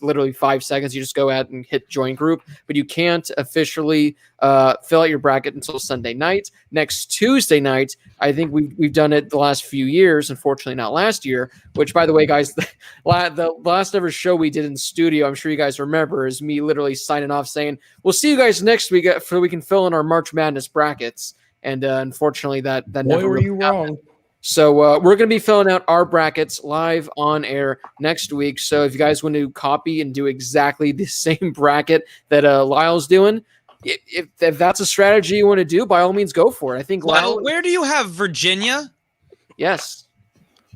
literally 5 seconds. You just go ahead and hit join group, but you can't officially fill out your bracket until Sunday night. Next Tuesday night, I think we've done it the last few years, unfortunately not last year, which, by the way, guys, the last ever show we did in studio, I'm sure you guys remember, is me literally signing off saying, we'll see you guys next week so we can fill in our March Madness brackets. And unfortunately, that never were really you happened. wrong? So we're going to be filling out our brackets live on air next week. So if you guys want to copy and do exactly the same bracket that Lyle's doing, if that's a strategy you want to do, by all means, go for it. I think Lyle, where do you have Virginia? Yes.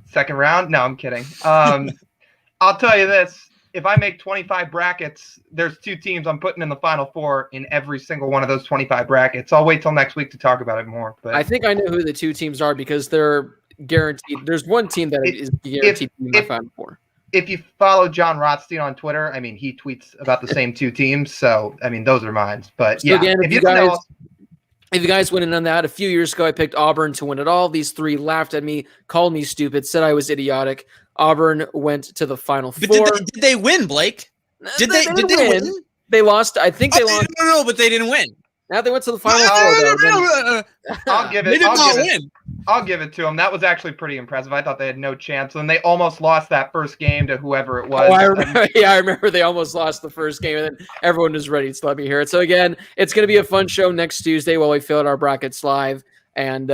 Second round? No, I'm kidding. I'll tell you this. If I make 25 brackets, there's 2 teams I'm putting in the Final Four in every single one of those 25 brackets. I'll wait till next week to talk about it more. But I think I know who the 2 teams are because they're guaranteed. There's one team that is guaranteed to be my Final Four. If you follow John Rothstein on Twitter, I mean, he tweets about the same 2 teams. So, I mean, those are mine. But so yeah, again, if you guys went in on that, a few years ago, I picked Auburn to win it all. These 3 laughed at me, called me stupid, said I was idiotic. Auburn went to the Final Four. Did they win, Blake? Did they win? They lost. I think they lost. No, but they didn't win. Now they went to the Final Four. I'll give it. They did not win. I'll give it to them. That was actually pretty impressive. I thought they had no chance, and they almost lost that first game to whoever it was. Oh, I remember. Yeah, I remember they almost lost the first game, and then everyone was ready to let me hear it. So again, it's going to be a fun show next Tuesday while we fill out our brackets live. And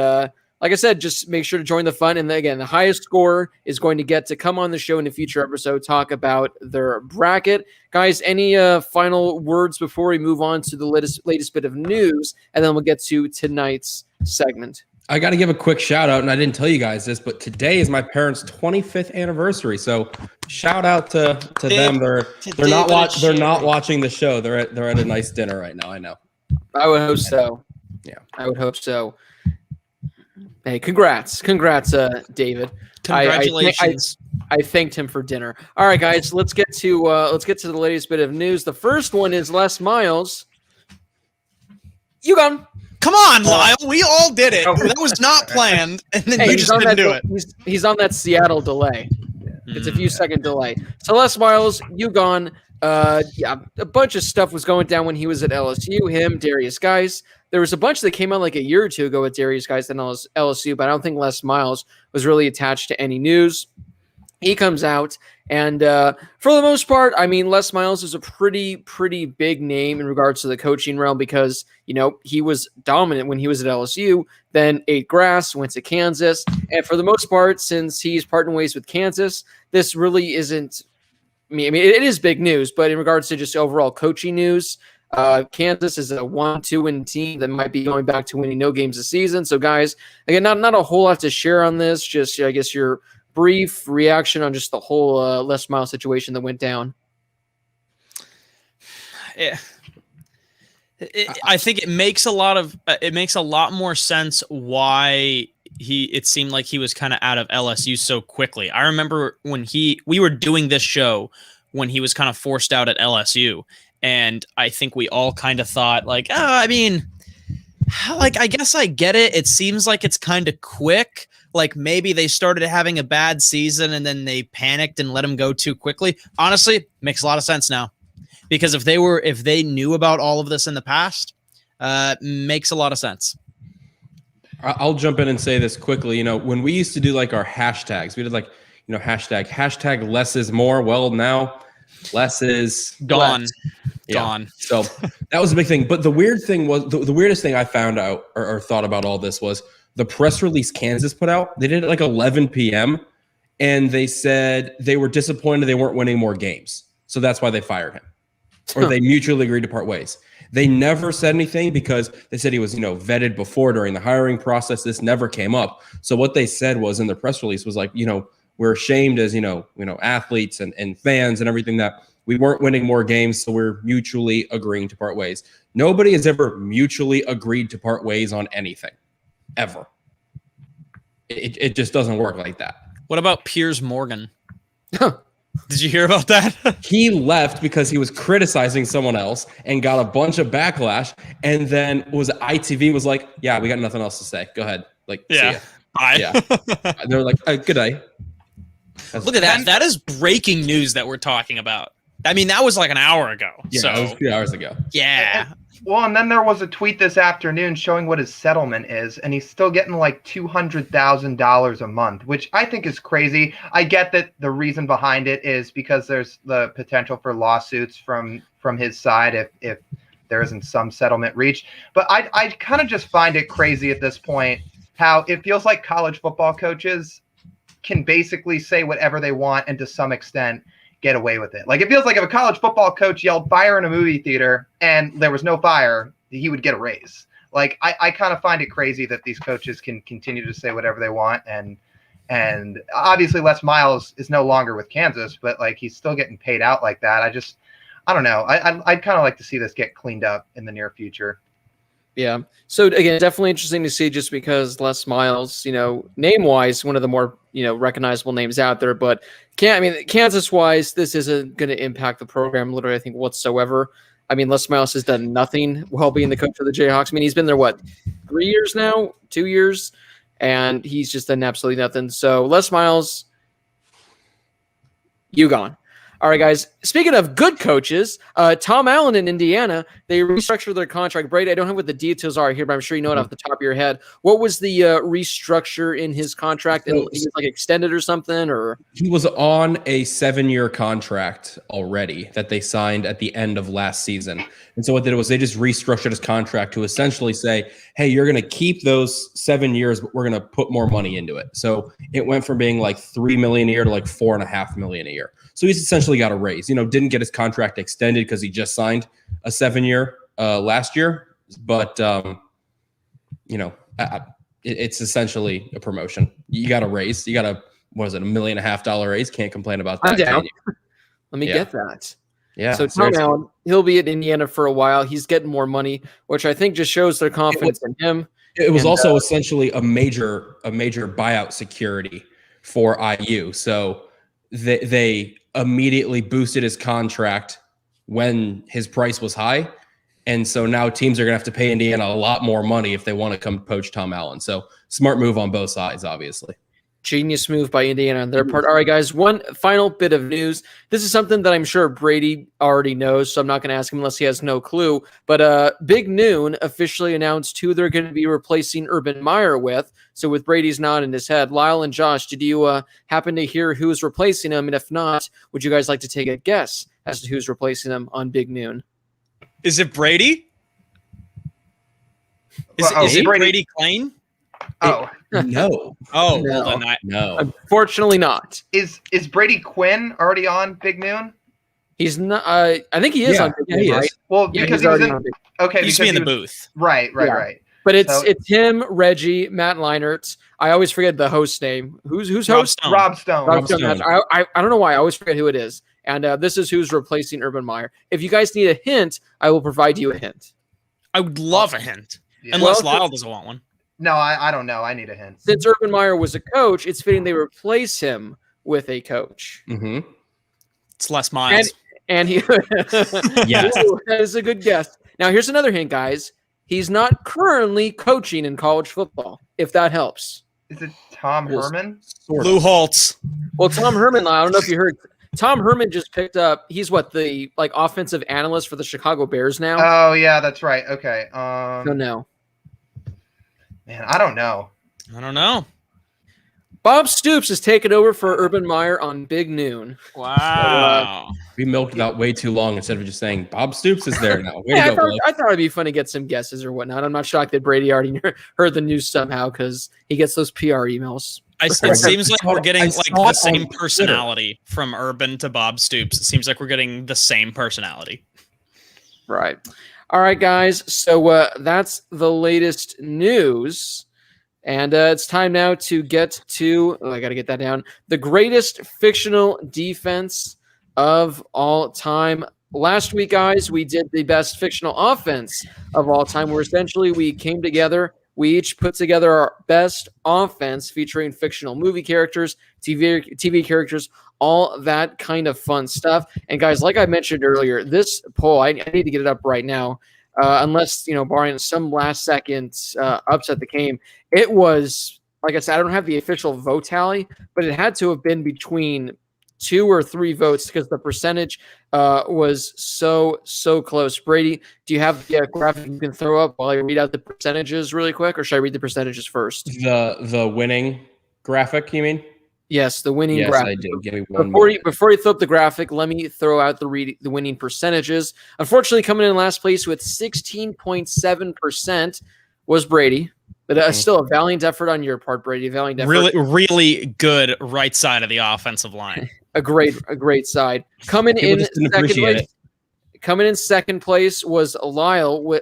like I said, just make sure to join the fun. And again, the highest scorer is going to get to come on the show in a future episode, talk about their bracket. Guys, any final words before we move on to the latest bit of news, and then we'll get to tonight's segment. I got to give a quick shout out, and I didn't tell you guys this, but today is my parents' 25th anniversary. So shout out to them. They're not watching the show. They're at a nice dinner right now. I know. I would hope so. Yeah, I would hope so. Hey, congrats, David. Congratulations. I thanked him for dinner. All right, guys, let's get to the latest bit of news. The first one is Les Miles. You gone? Come on, Lyle. We all did it. That was not planned, and then you just didn't do it. He's on that Seattle delay. It's a few second delay. So Les Miles, you gone. Yeah, a bunch of stuff was going down when he was at LSU. Him, Darius Geis. There was a bunch that came out like a year or two ago with Darius Geis and LSU, but I don't think Les Miles was really attached to any news. He comes out, and for the most part, I mean, Les Miles is a pretty big name in regards to the coaching realm because, you know, he was dominant when he was at LSU, then ate grass, went to Kansas, and for the most part, since he's parting ways with Kansas, this really isn't – I mean, it is big news, but in regards to just overall coaching news, Kansas is a 1-2-win team that might be going back to winning no games this season. So, guys, again, not a whole lot to share on this. Just, I guess, your brief reaction on just the whole Les Miles situation that went down. I think it makes a lot more sense why it seemed like he was kind of out of LSU so quickly. I remember when we were doing this show when he was kind of forced out at LSU. And I think we all kind of thought like, I mean, like, I guess I get it. It seems like it's kind of quick. Like maybe they started having a bad season and then they panicked and let him go too quickly. Honestly, makes a lot of sense now because if they knew about all of this in the past, makes a lot of sense. I'll jump in and say this quickly. You know, when we used to do like our hashtags, we did like, you know, hashtag less is more. Well, now less is gone. Less. Gone. So that was a big thing. But the weird thing was the weirdest thing I found out or thought about all this was the press release Kansas put out. They did it like 11 p.m. and they said they were disappointed they weren't winning more games. So that's why they fired him. Or they mutually agreed to part ways. They never said anything because they said he was, you know, vetted before during the hiring process. This never came up. So what they said was in the press release was like, you know, we're ashamed as, you know, athletes and fans and everything that we weren't winning more games, so we're mutually agreeing to part ways. Nobody has ever mutually agreed to part ways on anything, ever. It just doesn't work like that. What about Piers Morgan? Did you hear about that? He left because he was criticizing someone else and got a bunch of backlash, and then ITV was like, yeah, we got nothing else to say. Go ahead. Like, yeah. See ya. Yeah. They're like, good day. Look at that. That is breaking news that we're talking about. I mean, that was like an hour ago. Yeah, so it was 2 hours ago. yeah. Well, and then there was a tweet this afternoon showing what his settlement is, and he's still getting like $200,000 a month, which I think is crazy. I get that the reason behind it is because there's the potential for lawsuits from his side if there isn't some settlement reached. But I kind of just find it crazy at this point how it feels like college football coaches can basically say whatever they want and to some extent get away with it. Like, it feels like if a college football coach yelled fire in a movie theater and there was no fire, he would get a raise. Like, I kind of find it crazy that these coaches can continue to say whatever they want. And obviously Les Miles is no longer with Kansas, but like, he's still getting paid out like that. I don't know. I'd kind of like to see this get cleaned up in the near future. Yeah. So again, definitely interesting to see, just because Les Miles, name wise, one of the more, recognizable names out there, but Kansas wise, this isn't going to impact the program literally, I think, whatsoever. I mean, Les Miles has done nothing while being the coach of the Jayhawks. I mean, he's been there, 3 years now, 2 years, and he's just done absolutely nothing. So Les Miles, you gone. All right, guys. Speaking of good coaches, Tom Allen in Indiana, they restructured their contract. Brady, I don't have what the details are here, but I'm sure you know it off the top of your head. What was the restructure in his contract? And he was like extended or something, or He was on a 7-year contract already that they signed at the end of last season. And so what they did was they just restructured his contract to essentially say, hey, you're going to keep those 7 years, but we're going to put more money into it. So it went from being like $3 million a year to like $4.5 million a year. So he's essentially got a raise. Didn't get his contract extended because he just signed a 7-year last year. But it's essentially a promotion. You got a raise. You got a $1.5 million raise. Can't complain about that. I'm down. Let me get that. Yeah. So Tom Allen, he'll be at Indiana for a while. He's getting more money, which I think just shows their confidence in him. It was also essentially a major buyout security for IU. So they immediately boosted his contract when his price was high. And so now teams are going to have to pay Indiana a lot more money if they want to come poach Tom Allen. So smart move on both sides, obviously. Genius move by Indiana on their part. All right, guys, one final bit of news. This is something that I'm sure Brady already knows, so I'm not going to ask him unless he has no clue. But Big Noon officially announced who they're going to be replacing Urban Meyer with. So with Brady's nod in his head, Lyle and Josh, did you happen to hear who's replacing him? And if not, would you guys like to take a guess as to who's replacing him on Big Noon? Is it Brady? Is it Brady Klein? Oh. No. Oh, No. well then No. Unfortunately not. Is Brady Quinn already on Big Noon? He's not. I think he is on Big Noon, he right? is. Well, Yeah, because he's he was already in, on Big okay, he used because to be in the he was- booth. Right. Yeah. But it's So- it's him, Reggie, Matt Leinart. I always forget the host name. Who's Rob host? Stone. Rob Stone. Rob Stone. Stone. I don't know why. I always forget who it is. And this is who's replacing Urban Meyer. If you guys need a hint, I will provide you a hint. I would love a hint. Yeah. Unless Well, Lyle doesn't want one. No, I don't know. I need a hint. Since Urban Meyer was a coach, it's fitting they replace him with a coach. Mm-hmm. It's Les Miles. And he Yes. Ooh, that is a good guess. Now here's another hint, guys. He's not currently coaching in college football, if that helps. Is it Tom Yes. Herman? Lou Holtz. Well, Tom Herman, I don't know if you heard. Tom Herman just picked up. He's the offensive analyst for the Chicago Bears now. Oh yeah, that's right. Okay. So no. Man, I don't know. I don't know. Bob Stoops is taking over for Urban Meyer on Big Noon. Wow. We milked that way too long instead of just saying Bob Stoops is there now. Way Yeah, to go, Blake. I thought it'd be fun to get some guesses or whatnot. I'm not shocked that Brady already heard the news somehow because he gets those PR emails. It seems like we're getting I like saw the it on same Twitter. personality from Urban to Bob Stoops. It seems like we're getting the same personality. Right. All right, guys. So that's the latest news. And it's time now to get to, I got to get that down, the greatest fictional defense of all time. Last week, guys, we did the best fictional offense of all time, where essentially we came together. We each put together our best offense featuring fictional movie characters, TV characters, all that kind of fun stuff. And guys, like I mentioned earlier, this poll, I need to get it up right now. Unless, barring some last second upset that came, it was, like I said, I don't have the official vote tally, but it had to have been between 2 or 3 votes because the percentage was so close. Brady, do you have the graphic you can throw up while I read out the percentages really quick, or should I read the percentages first? The winning graphic, you mean? Yes, the winning Yes, graphic. I do. Give me one Before minute. you throw up the graphic, let me throw out the winning percentages. Unfortunately, coming in last place with 16.7% was Brady. But still a valiant effort on your part, Brady. Valiant effort. Really good right side of the offensive line. a great side. Coming in second place was Lyle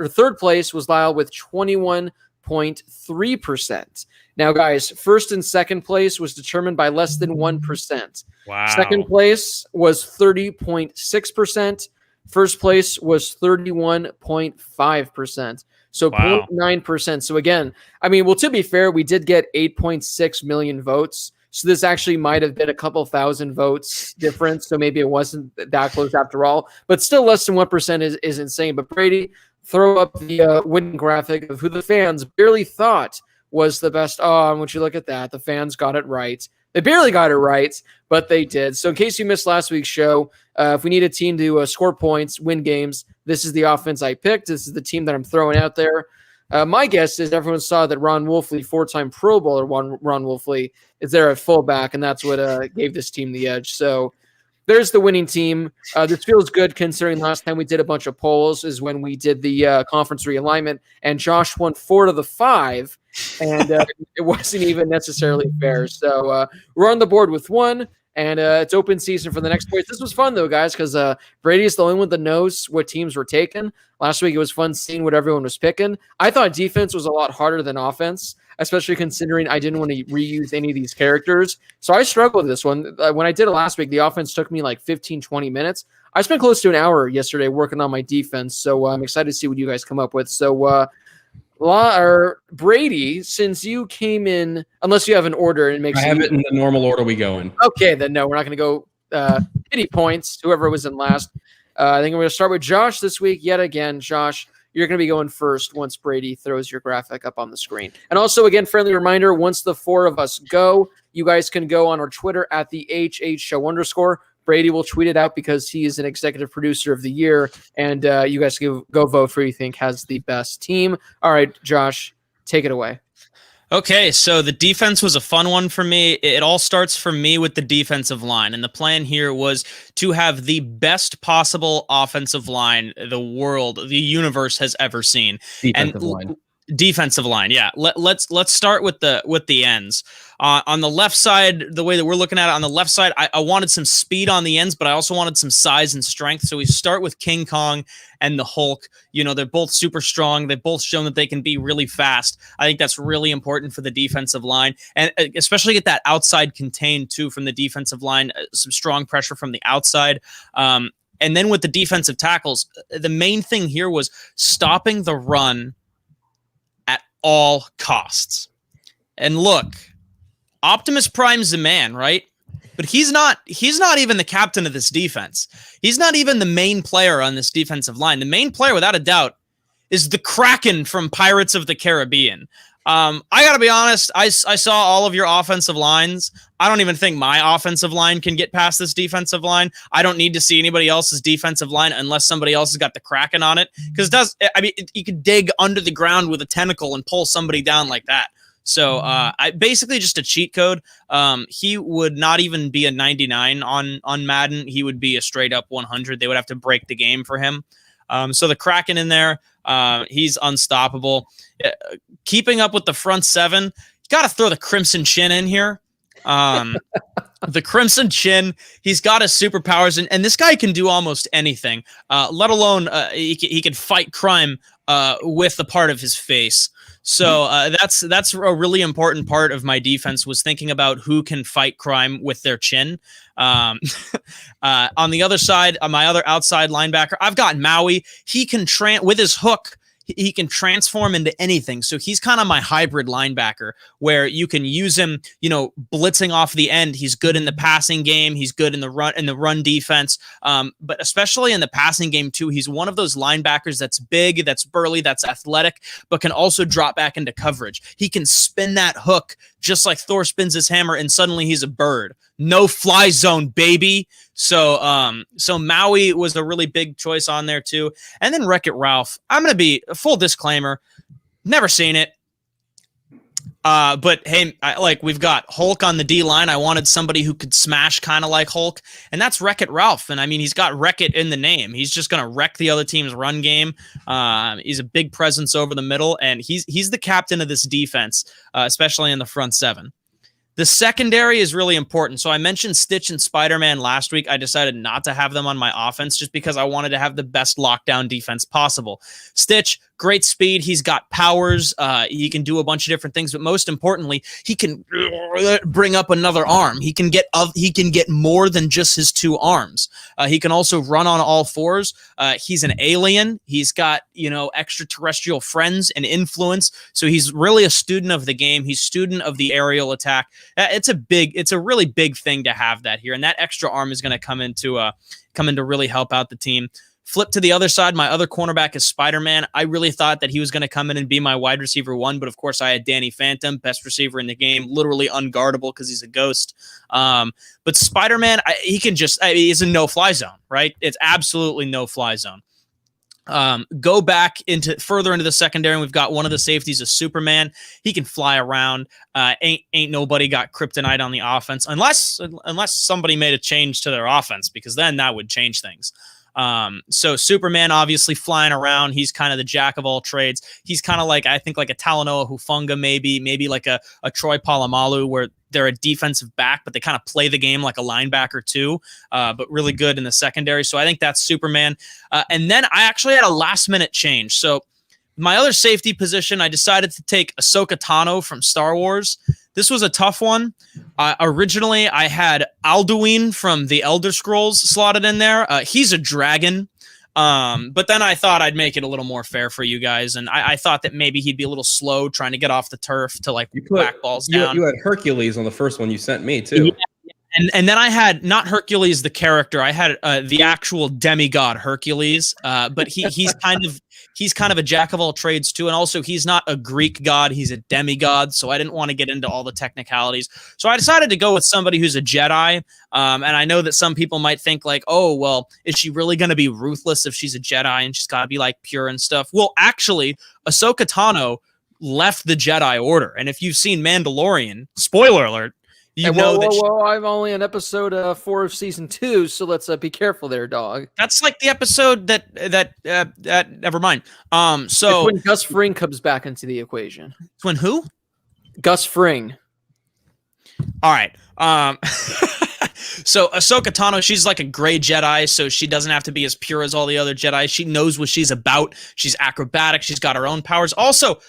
third place was Lyle with 21.3%. Now, guys, first and second place was determined by less than 1%. Wow. Second place was 30.6%. First place was 31.5%. So 0.9%. So again, I mean, well, to be fair, we did get 8.6 million votes. So this actually might have been a couple thousand votes difference. So maybe it wasn't that close after all. But still less than 1% is insane. But Brady, throw up the winning graphic of who the fans barely thought was the best. Oh, and would you look at that? The fans got it right. They barely got it right, but they did. So in case you missed last week's show, if we need a team to score points, win games, this is the offense I picked. This is the team that I'm throwing out there. My guess is everyone saw that Ron Wolfley, 4-time Pro Bowler Ron Wolfley, is there at fullback, and that's what gave this team the edge. So there's the winning team. This feels good considering last time we did a bunch of polls is when we did the conference realignment, and Josh won 4 to the 5, and it wasn't even necessarily fair. So we're on the board with 1, and it's open season for the next place. This was fun, though, guys, because Brady is the only one that knows what teams were taken. Last week, it was fun seeing what everyone was picking. I thought defense was a lot harder than offense, especially considering I didn't want to reuse any of these characters. So I struggled with this one. When I did it last week, the offense took me like 15, 20 minutes. I spent close to an hour yesterday working on my defense, so I'm excited to see what you guys come up with. So, Brady, since you came in, unless you have an order and makes I have it in the normal order we go in. Okay, then no, we're not going to go pity points, whoever was in last. I think we're going to start with Josh this week. Yet again, Josh, you're going to be going first once Brady throws your graphic up on the screen. And also, again, friendly reminder, once the 4 of us go, you guys can go on our Twitter at the HH Show _ Brady will tweet it out because he is an executive producer of the year, and you guys can go vote for who you think has the best team. All right, Josh, take it away. Okay, so the defense was a fun one for me. It all starts for me with the defensive line, and the plan here was to have the best possible offensive line the universe has ever seen. Defensive line, yeah. Let's start with the ends. On the left side, the way that we're looking at it, on the left side, I wanted some speed on the ends, but I also wanted some size and strength. So we start with King Kong and the Hulk. You know, they're both super strong. They've both shown that they can be really fast. I think that's really important for the defensive line, and especially get that outside contained too from the defensive line. Some strong pressure from the outside. And then with the defensive tackles, the main thing here was stopping the run at all costs. And look, Optimus Prime's the man, right? But he's not even the captain of this defense. He's not even the main player on this defensive line. The main player, without a doubt, is the Kraken from Pirates of the Caribbean. I got to be honest, I saw all of your offensive lines. I don't even think my offensive line can get past this defensive line. I don't need to see anybody else's defensive line unless somebody else has got the Kraken on it. Because you could dig under the ground with a tentacle and pull somebody down like that. So I basically just a cheat code. He would not even be a 99 on Madden. He would be a straight up 100. They would have to break the game for him. So the Kraken in there, he's unstoppable. Keeping up with the front 7, you got to throw the Crimson Chin in here. The Crimson Chin, he's got his superpowers, and this guy can do almost anything, let alone he can fight crime with a part of his face. So that's a really important part of my defense, was thinking about who can fight crime with their chin. On the other side, my other outside linebacker, I've got Maui. He can with his hook, he can transform into anything. So he's kind of my hybrid linebacker where you can use him, blitzing off the end. He's good in the passing game. He's good in the run defense. But especially in the passing game too, he's one of those linebackers that's big, that's burly, that's athletic, but can also drop back into coverage. He can spin that hook just like Thor spins his hammer, and suddenly he's a bird. no fly zone, baby. So Maui was a really big choice on there too. And then Wreck-It Ralph. I'm going to be a full disclaimer. Never seen it. But hey, we've got Hulk on the D line. I wanted somebody who could smash kind of like Hulk, and that's Wreck-It Ralph. And I mean, he's got Wreck-It in the name. He's just going to wreck the other team's run game. He's a big presence over the middle, and he's the captain of this defense, especially in the front seven. The secondary is really important. So I mentioned Stitch and Spider-Man last week. I decided not to have them on my offense just because I wanted to have the best lockdown defense possible. Stitch, great speed. He's got powers. He can do a bunch of different things, but most importantly, he can bring up another arm. He can get more than just his two arms. He can also run on all fours. He's an alien. He's got, extraterrestrial friends and influence. So he's really a student of the game. He's student of the aerial attack. It's a really big thing to have that here. And that extra arm is going to come in to really help out the team. Flip to the other side. My other cornerback is Spider-Man. I really thought that he was going to come in and be my wide receiver one, but of course I had Danny Phantom, best receiver in the game, literally unguardable because he's a ghost. But Spider-Man, he's a no-fly zone, right? It's absolutely no-fly zone. Go back further into the secondary, and we've got one of the safeties is Superman. He can fly around. Ain't nobody got kryptonite on the offense unless somebody made a change to their offense, because then that would change things. So Superman obviously flying around. He's kind of the jack of all trades. He's kind of like a Talanoa Hufanga, maybe like a Troy Polamalu, where they're a defensive back, but they kind of play the game like a linebacker too, but really good in the secondary. So I think that's Superman. And then I actually had a last minute change. So my other safety position, I decided to take Ahsoka Tano from Star Wars. This was a tough one. Originally, I had Alduin from the Elder Scrolls slotted in there. He's a dragon. But then I thought I'd make it a little more fair for you guys. And I thought that maybe he'd be a little slow trying to get off the turf to whack balls down. You had Hercules on the first one you sent me too. Yeah. And then I had not Hercules the character. I had the actual demigod Hercules. But he's kind of a jack of all trades too, and also he's not a Greek god; he's a demigod. So I didn't want to get into all the technicalities. So I decided to go with somebody who's a Jedi. And I know that some people might think oh, well, is she really going to be ruthless if she's a Jedi and she's got to be pure and stuff? Well, actually, Ahsoka Tano left the Jedi Order, and if you've seen Mandalorian, spoiler alert. I'm only on episode 4 of season 2, so let's be careful there, dog. That's like the episode that never mind. It's when Gus Fring comes back into the equation. It's when who? Gus Fring. All right. So Ahsoka Tano, she's like a gray Jedi, so she doesn't have to be as pure as all the other Jedi. She knows what she's about. She's acrobatic. She's got her own powers. Also,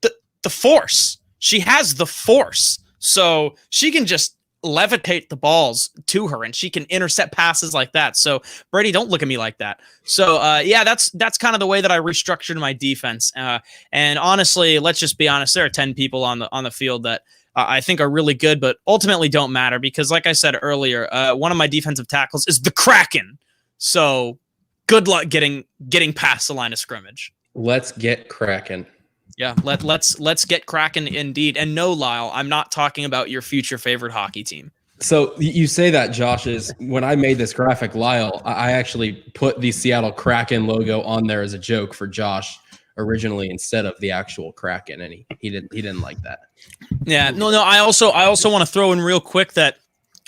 the Force. She has the Force. So she can just levitate the balls to her, and she can intercept passes like that. So Brady, don't look at me like that. So that's kind of the way that I restructured my defense. And honestly, let's just be honest. There are 10 people on the field that I think are really good, but ultimately don't matter because, like I said earlier, one of my defensive tackles is the Kraken. So good luck getting past the line of scrimmage. Let's get Kraken. Yeah, let's get cracking indeed. And no, Lyle, I'm not talking about your future favorite hockey team. So you say that, Josh, is when I made this graphic, Lyle, I actually put the Seattle Kraken logo on there as a joke for Josh originally instead of the actual Kraken, and he didn't like that. Yeah, no. I also want to throw in real quick that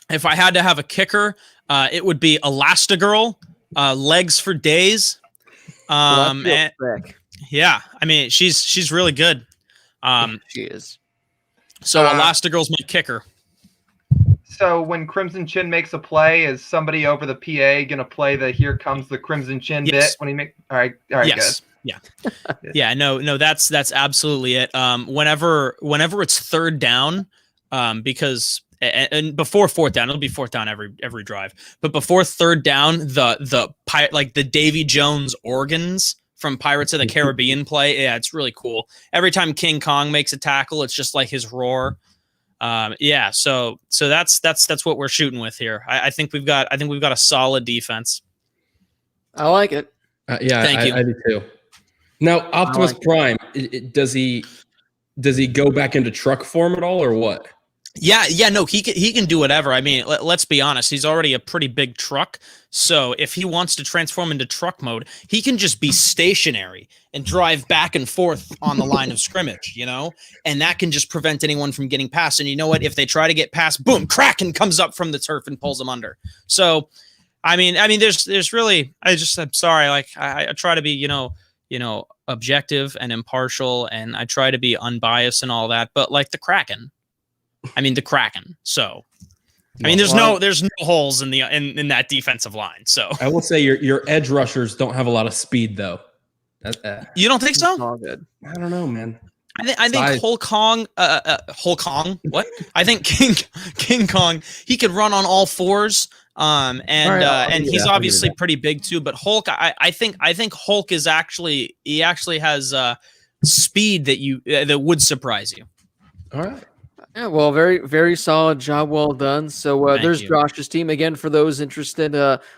if I had to have a kicker, it would be Elastigirl, legs for days. Yeah, I mean she's really good. She is. So Elastigirl's my kicker. So when Crimson Chin makes a play, is somebody over the PA gonna play the "Here Comes the Crimson Chin" bit when he make? All right, yes. Good. Yeah, yeah. No, that's absolutely it. Whenever it's third down, because and before fourth down, it'll be fourth down every drive. But before third down, the Davy Jones organs from Pirates of the Caribbean play. Yeah, it's really cool. Every time King Kong makes a tackle, it's just like his roar. So that's what we're shooting with here. I think we've got a solid defense. I like it. Thank you. I do too. Now, Optimus Prime, does he go back into truck form at all, or what? Yeah, no, he can do whatever. I mean, let's be honest. He's already a pretty big truck. So if he wants to transform into truck mode, he can just be stationary and drive back and forth on the line of scrimmage, and that can just prevent anyone from getting past. And you know what? If they try to get past, boom, Kraken comes up from the turf and pulls them under. So, I mean, there's really, I'm sorry. Like I try to be, objective and impartial, and I try to be unbiased and all that. But like the Kraken. So, there's no holes in that defensive line. So I will say your edge rushers don't have a lot of speed though. You don't think so? All good. I don't know, man. I think Hulk Kong. What? I think King Kong. He could run on all fours. And he's obviously pretty big too. But Hulk, I think Hulk is actually has speed that would surprise you. All right. Yeah, well, very, very solid job. Well done. So there's you. Josh's team. Again, for those interested,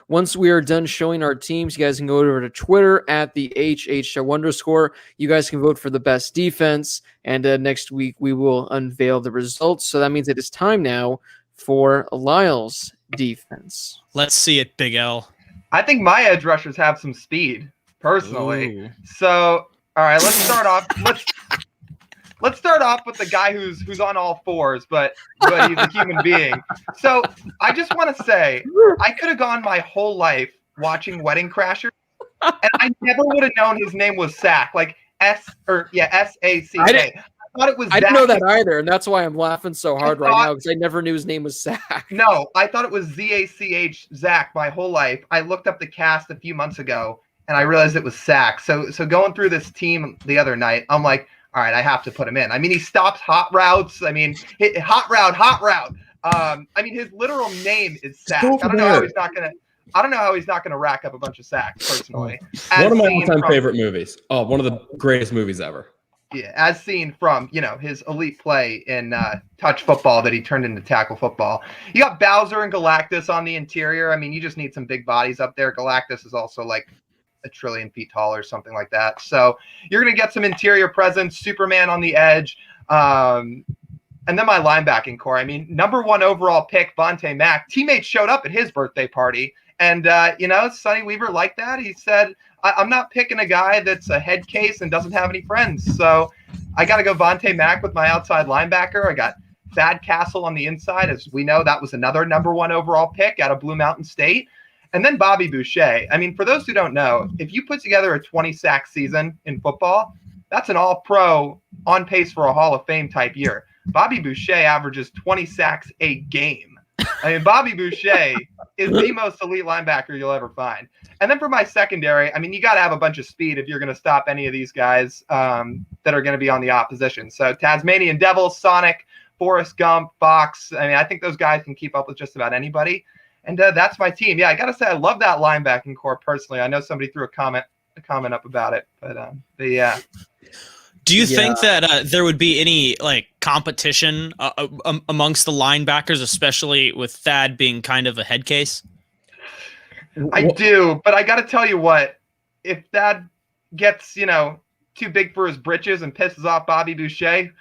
once we are done showing our teams, you guys can go over to Twitter at the HH Show _. You guys can vote for the best defense. And next week, we will unveil the results. So that means it is time now for Lyle's defense. Let's see it, Big L. I think my edge rushers have some speed, personally. Ooh. So, all right, let's start off. Let's start off with the guy who's on all fours, but he's a human being. So I just want to say, I could have gone my whole life watching Wedding Crashers, and I never would have known his name was Sack, like S-A-C-K. I thought it was I Zach. didn't know that either, and that's why I'm laughing so hard right now, because I never knew his name was Sack. No, I thought it was Z-A-C-H, Zach, my whole life. I looked up the cast a few months ago, and I realized it was Sack. So going through this team the other night, I'm like, all right, I have to put him in. I mean, he stops hot routes. I mean, hot route. His literal name is Sack. I don't know how he's not gonna rack up a bunch of sacks personally. One of my all-time favorite movies. Oh, one of the greatest movies ever. Yeah, as seen from his elite play in touch football that he turned into tackle football. You got Bowser and Galactus on the interior. I mean, you just need some big bodies up there. Galactus is also like 1 trillion feet tall or something like that. So you're going to get some interior presence, Superman on the edge. And then my linebacking core. I mean, #1 overall pick, Vontae Mack. Teammates showed up at his birthday party. And, Sonny Weaver liked that. He said, I'm not picking a guy that's a head case and doesn't have any friends. So I got to go Vontae Mack with my outside linebacker. I got Thad Castle on the inside. As we know, that was another #1 overall pick out of Blue Mountain State. And then Bobby Boucher. I mean, for those who don't know, if you put together a 20-sack season in football, that's an all-pro on pace for a Hall of Fame type year. Bobby Boucher averages 20 sacks a game. I mean, Bobby Boucher is the most elite linebacker you'll ever find. And then for my secondary, I mean, you got to have a bunch of speed if you're going to stop any of these guys that are going to be on the opposition. So Tasmanian Devil, Sonic, Forrest Gump, Fox. I mean, I think those guys can keep up with just about anybody. And that's my team. Yeah, I got to say, I love that linebacking core personally. I know somebody threw a comment up about it, but yeah. Do you think that there would be any competition amongst the linebackers, especially with Thad being kind of a head case? I do, but I got to tell you what, if Thad gets, too big for his britches and pisses off Bobby Boucher,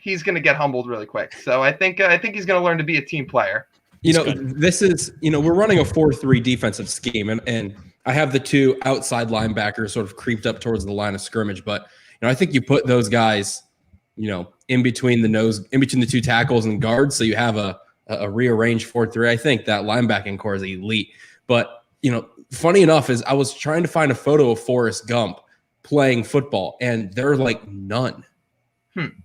he's going to get humbled really quick. So I think he's going to learn to be a team player. This is, we're running a 4-3 defensive scheme, and I have the two outside linebackers sort of creeped up towards the line of scrimmage. But, I think you put those guys, in between the two tackles and guards, so you have a rearranged 4-3. I think that linebacking core is elite. But, funny enough is I was trying to find a photo of Forrest Gump playing football, and there are none.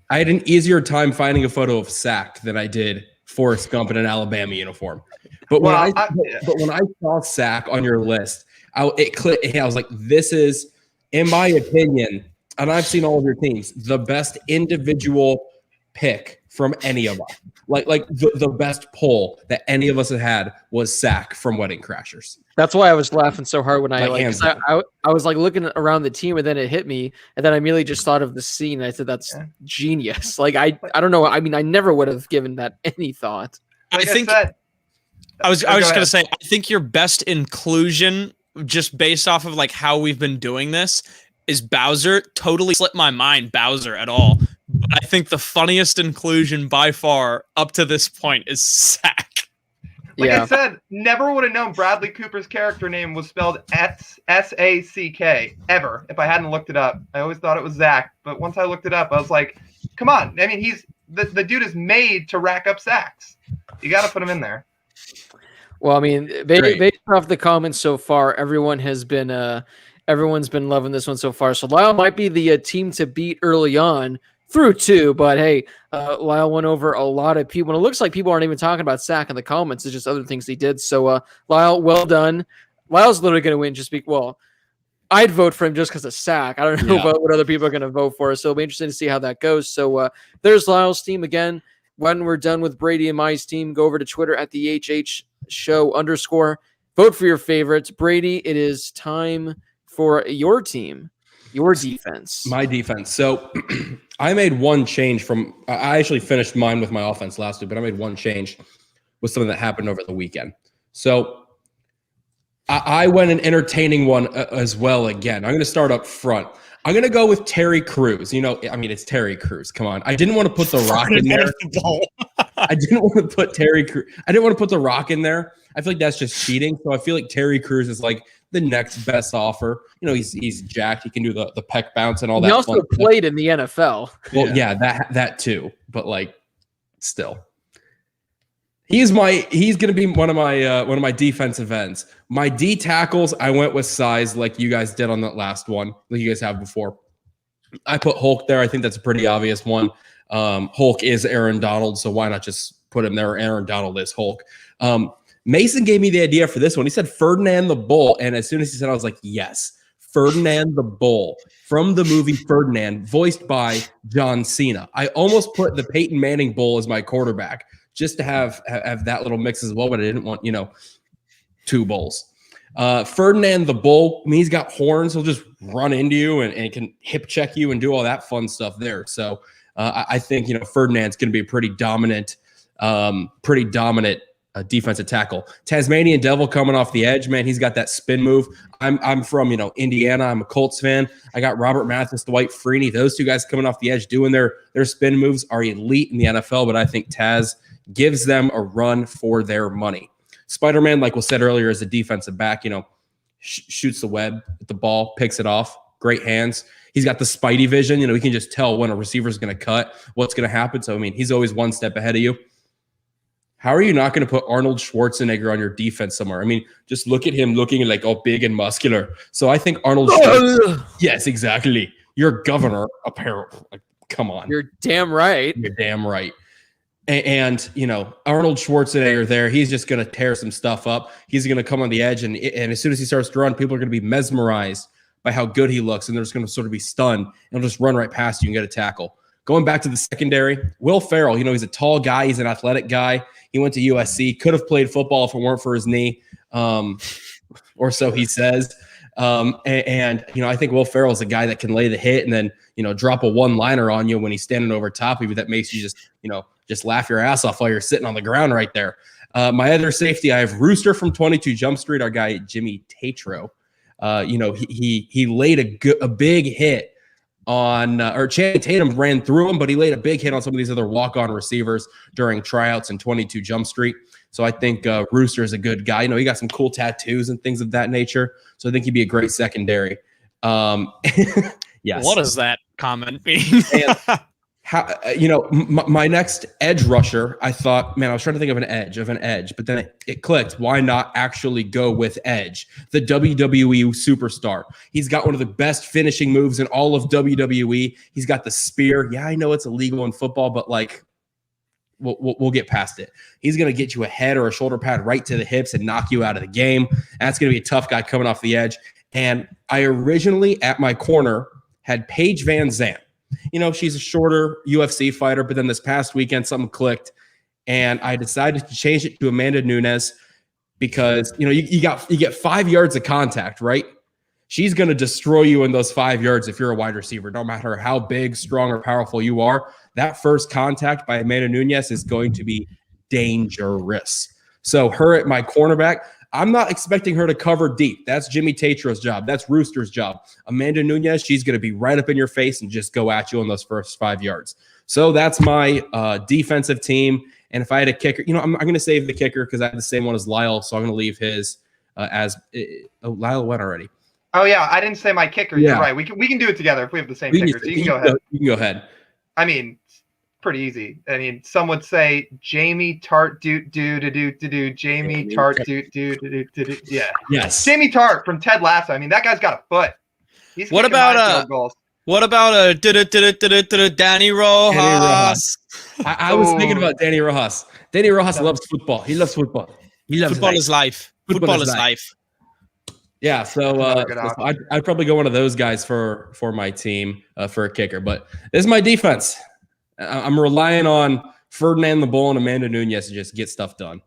I had an easier time finding a photo of Sack than I did Forrest Gump in an Alabama uniform. But when I saw Sack on your list, it clicked. I was like, this is, in my opinion, and I've seen all of your teams, the best individual pick from any of us. Like the best pull that any of us had was Sack from Wedding Crashers. That's why I was laughing so hard when I was looking around the team, and then it hit me, and then I immediately just thought of the scene. And I said, "That's genius!" I don't know. I mean, I never would have given that any thought. I was just gonna say, I think your best inclusion, just based off of how we've been doing this, is Bowser. Totally slipped my mind, Bowser at all. I think the funniest inclusion by far up to this point is sack. Like I said, never would have known Bradley Cooper's character name was spelled S-A-C-K ever if I hadn't looked it up. I always thought it was Zach, but once I looked it up, I was like, come on. I mean, he's the dude is made to rack up sacks. You got to put him in there. Well, I mean, based off the comments so far, everyone's been loving this one so far. So Lyle might be the team to beat early on through 2, but hey, Lyle went over a lot of people. And it looks like people aren't even talking about sack in the comments. It's just other things he did. So Lyle, well done. Lyle's literally going to win. Well, I'd vote for him just because of sack. I don't know about what other people are going to vote for. So it'll be interesting to see how that goes. So there's Lyle's team again. When we're done with Brady and my team, go over to Twitter at the HH show _. Vote for your favorites. Brady, it is time for your team, your defense. My defense. So I made one change I actually finished mine with my offense last week, but I made one change with something that happened over the weekend. So I went an entertaining one as well again. I'm going to start up front. I'm going to go with Terry Crews. It's Terry Crews. Come on. I didn't want to put the Rock in there. I didn't want to put Terry Crews. I didn't want to put the Rock in there. I feel like that's just cheating. So I feel like Terry Crews is like the next best offer. He's jacked. He can do the peck bounce and all that. He also played in the NFL. Well, yeah, that too. But still. He's going to be one of my defensive ends. My D tackles, I went with size like you guys did on that last one, like you guys have before. I put Hulk there. I think that's a pretty obvious one. Hulk is Aaron Donald, so why not just put him there? Aaron Donald is Hulk. Mason gave me the idea for this one. He said Ferdinand the Bull, and as soon as he said, I was like, yes, Ferdinand the Bull from the movie Ferdinand, voiced by John Cena. I almost put the Peyton Manning Bull as my quarterback, just to have that little mix as well, but I didn't want, 2 bulls. Ferdinand the Bull, he's got horns. He'll just run into you and can hip check you and do all that fun stuff there. So I think, Ferdinand's going to be a pretty dominant defensive tackle. Tasmanian Devil coming off the edge, man. He's got that spin move. I'm from, Indiana. I'm a Colts fan. I got Robert Mathis, Dwight Freeney. Those 2 guys coming off the edge doing their spin moves are elite in the NFL, but I think Taz gives them a run for their money. Spider-Man, like we said earlier, is a defensive back, shoots the web at the ball, picks it off, great hands. He's got the Spidey vision. He can just tell when a receiver is going to cut, what's going to happen. So, he's always one step ahead of you. How are you not going to put Arnold Schwarzenegger on your defense somewhere? Just look at him looking like all big and muscular. So I think Arnold Schwarzenegger. Yes, exactly. You're governor, apparently. Come on. You're damn right. You're damn right. And Arnold Schwarzenegger there, he's just going to tear some stuff up. He's going to come on the edge, and as soon as he starts to run, people are going to be mesmerized by how good he looks, and they're just going to sort of be stunned, and he'll just run right past you and get a tackle. Going back to the secondary, Will Ferrell, he's a tall guy. He's an athletic guy. He went to USC, could have played football if it weren't for his knee, or so he says. I think Will Ferrell is a guy that can lay the hit and then, drop a one-liner on you when he's standing over top of you that makes you just laugh your ass off while you're sitting on the ground right there. My other safety, I have Rooster from 22 Jump Street, our guy Jimmy Tatro. He laid a big hit on, or Channing Tatum ran through him, but he laid a big hit on some of these other walk-on receivers during tryouts in 22 Jump Street. So I think Rooster is a good guy. He got some cool tattoos and things of that nature. So I think he'd be a great secondary. Yes. What does that comment mean? My next edge rusher, I thought, man, I was trying to think of an edge, but then it clicked. Why not actually go with Edge, the WWE superstar? He's got one of the best finishing moves in all of WWE. He's got the spear. Yeah, I know it's illegal in football, but we'll get past it. He's going to get you a head or a shoulder pad right to the hips and knock you out of the game. That's going to be a tough guy coming off the edge. And I originally at my corner had Paige Van Zandt. She's a shorter UFC fighter, but then this past weekend something clicked, and I decided to change it to Amanda Nunes because you get 5 yards of contact, right? She's going to destroy you in those 5 yards if you're a wide receiver, no matter how big, strong, or powerful you are. That first contact by Amanda Nunes is going to be dangerous. So her at my cornerback, I'm not expecting her to cover deep. That's Jimmy Tatro's job. That's Rooster's job. Amanda Nunes, she's going to be right up in your face and just go at you on those first 5 yards. So that's my defensive team. And if I had a kicker, I'm going to save the kicker because I have the same one as Lyle. So I'm going to leave his Lyle went already. Oh yeah, I didn't say my kicker. Yeah. You're right. We can do it together if we have the same kicker. So you can go ahead. You can go ahead. I mean, it's pretty easy. I mean, some would say Jamie Tart do Jamie Tart do. Yeah. Yes. Jamie Tart from Ted Lasso. I mean, that guy's got a foot. He's What kicking about, field goals. What about Danny Rojas? I was thinking about Danny Rojas. Danny Rojas loves football. He loves football. He loves Football is life. Football is life. Yeah, so I'd probably go one of those guys for my team for a kicker. But this is my defense. I'm relying on Ferdinand the Bull and Amanda Nunez to just get stuff done.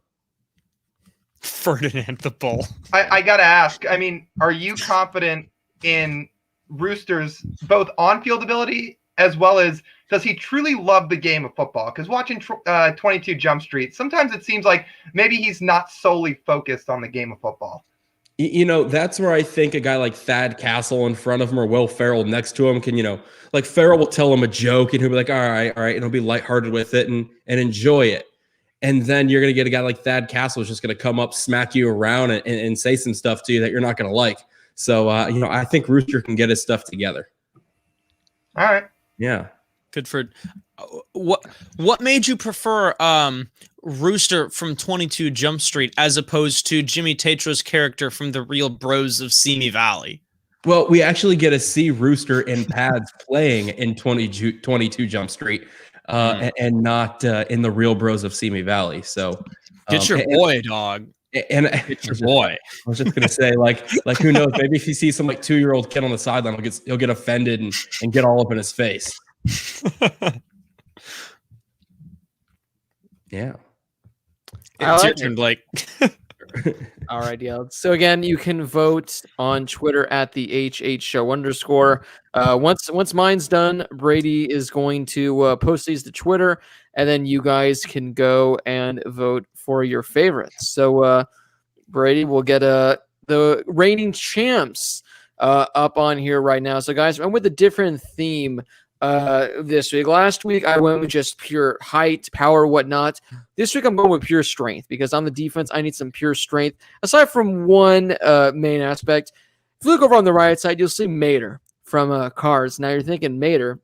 Ferdinand the Bull. I got to ask, I mean, are you confident in Rooster's both on-field ability as well as does he truly love the game of football? Because watching 22 Jump Street, sometimes it seems like maybe he's not solely focused on the game of football. That's where I think a guy like Thad Castle in front of him or Will Ferrell next to him can, like Ferrell will tell him a joke and he'll be like, all right. And he'll be lighthearted with it and enjoy it. And then you're going to get a guy like Thad Castle who's just going to come up, smack you around and say some stuff to you that you're not going to like. So, I think Rooster can get his stuff together. All right. Yeah. Good for what made you prefer Rooster from 22 Jump Street as opposed to Jimmy Tatro's character from The Real Bros of Simi Valley? Well, we actually get to see Rooster in pads playing in 22 Jump Street and not in The Real Bros of Simi Valley. So get your boy, dog. And get your boy. I was just gonna say, like who knows? Maybe if he sees some 2-year-old kid on the sideline, he'll get offended and get all up in his face. Yeah. It's your turn, Blake. All right, yeah. So again, you can vote on Twitter at the @HHShow_. Once mine's done, Brady is going to post these to Twitter, and then you guys can go and vote for your favorites. So Brady will get the reigning champs up on here right now. So guys, I'm with a different theme this week. Last week I went with just pure height, power, whatnot. This week I'm going with pure strength because on the defense I need some pure strength. Aside from one main aspect, if you look over on the right side, you'll see Mater from Cars. Now you're thinking Mater,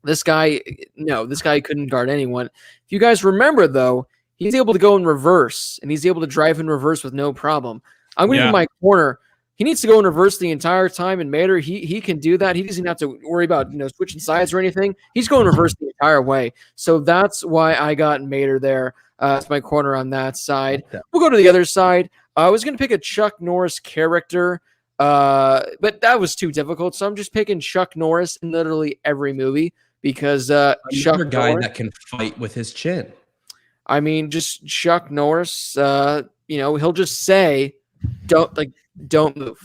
this guy couldn't guard anyone. If you guys remember though, he's able to go in reverse and he's able to drive in reverse with no problem. I'm going to be my corner. He needs to go in reverse the entire time, and Mater, he can do that. He doesn't have to worry about switching sides or anything. He's going reverse the entire way. So that's why I got Mater there. It's my corner on that side. We'll go to the other side. I was going to pick a Chuck Norris character, but that was too difficult. So I'm just picking Chuck Norris in literally every movie because Chuck guy Norris, that can fight with his chin. I mean, just Chuck Norris. He'll just say, "Don't move,"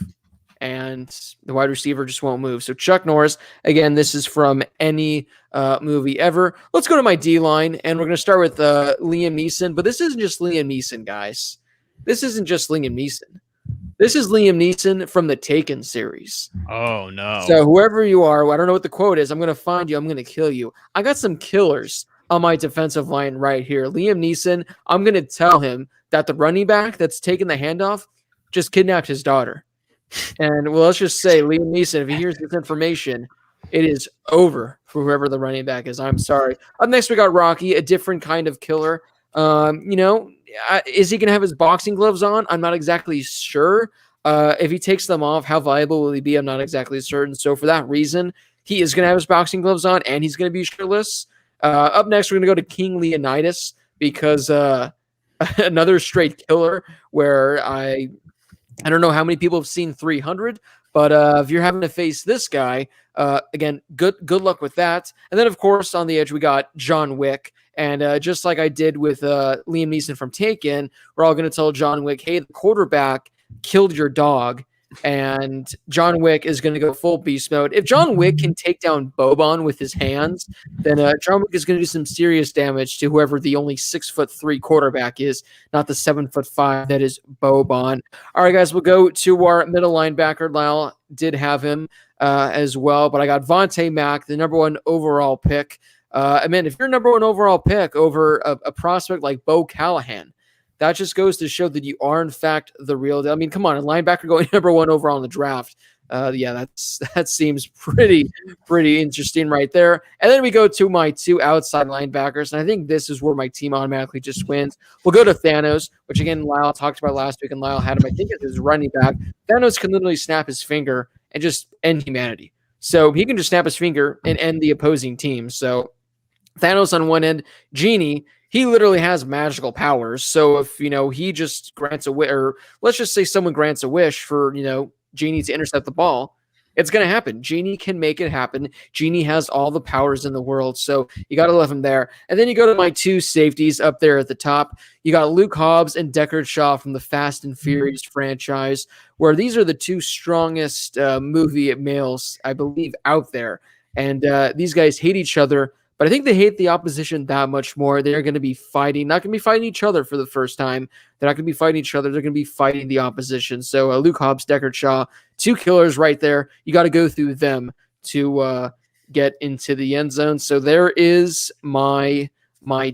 and the wide receiver just won't move. So Chuck Norris, again, this is from any movie ever. Let's go to my D-line, and we're going to start with Liam Neeson. But this isn't just Liam Neeson, guys. This isn't just Liam Neeson. This is Liam Neeson from the Taken series. Oh, no. So whoever you are, I don't know what the quote is. I'm going to find you. I'm going to kill you. I got some killers on my defensive line right here. Liam Neeson, I'm going to tell him that the running back that's taking the handoff just kidnapped his daughter. And let's just say Liam Neeson, if he hears this information, it is over for whoever the running back is. I'm sorry. Up next, we got Rocky, a different kind of killer. Is he going to have his boxing gloves on? I'm not exactly sure. If he takes them off, how valuable will he be? I'm not exactly certain. So for that reason, he is going to have his boxing gloves on and he's going to be shirtless. Up next, we're going to go to King Leonidas because another straight killer where I don't know how many people have seen 300, but if you're having to face this guy, again, good luck with that. And then, of course, on the edge, we got John Wick. And just like I did with Liam Neeson from Taken, we're all going to tell John Wick, hey, the quarterback killed your dog. And John Wick is going to go full beast mode. If John Wick can take down Boban with his hands, then John Wick is going to do some serious damage to whoever the only 6'3" quarterback is, not the 7'5" that is Boban. All right, guys, we'll go to our middle linebacker. Lyle did have him as well, but I got Vontae Mack, the number 1 overall pick. I mean, if you're number 1 overall pick over a prospect like Bo Callahan, that just goes to show that you are, in fact, the real deal. I mean, come on, a linebacker going number 1 overall in the draft. That seems pretty interesting right there. And then we go to my 2 outside linebackers, and I think this is where my team automatically just wins. We'll go to Thanos, which again Lyle talked about last week, and Lyle had him, I think, as his running back. Thanos can literally snap his finger and just end humanity. So he can just snap his finger and end the opposing team. So Thanos on one end, Genie, he literally has magical powers. So if he just grants a wish, or let's just say someone grants a wish for Genie to intercept the ball, it's going to happen. Genie can make it happen. Genie has all the powers in the world, so you got to love him there. And then you go to my 2 safeties up there at the top. You got Luke Hobbs and Deckard Shaw from the Fast and Furious franchise, where these are the 2 strongest movie males, I believe, out there. And these guys hate each other, but I think they hate the opposition that much more. They're going to be fighting, not going to be fighting each other for the first time. They're not going to be fighting each other. They're going to be fighting the opposition. So Luke Hobbs, Deckard Shaw, 2 killers right there. You got to go through them to get into the end zone. So there is my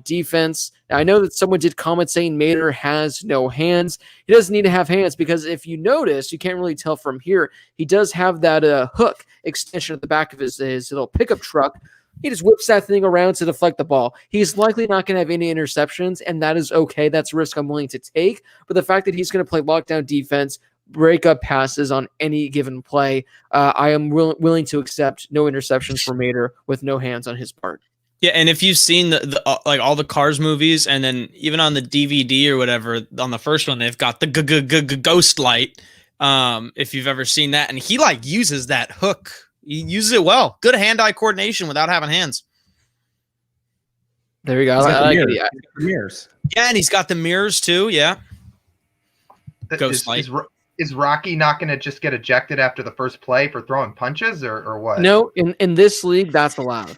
defense. Now, I know that someone did comment saying Mater has no hands. He doesn't need to have hands because if you notice, you can't really tell from here, he does have that hook extension at the back of his little pickup truck. He just whips that thing around to deflect the ball. He's likely not going to have any interceptions, and that is okay. That's a risk I'm willing to take. But the fact that he's going to play lockdown defense, break up passes on any given play, I am willing to accept no interceptions for Mater with no hands on his part. Yeah, and if you've seen the like all the Cars movies, and then even on the DVD or whatever, on the first one, they've got the ghost light. If you've ever seen that, and he uses that hook. He uses it well. Good hand-eye coordination without having hands. There you go. I like it. Mirrors. Yeah, and he's got the mirrors too. Yeah. Ghost light. Is Rocky not going to just get ejected after the first play for throwing punches or what? No, in this league, that's allowed.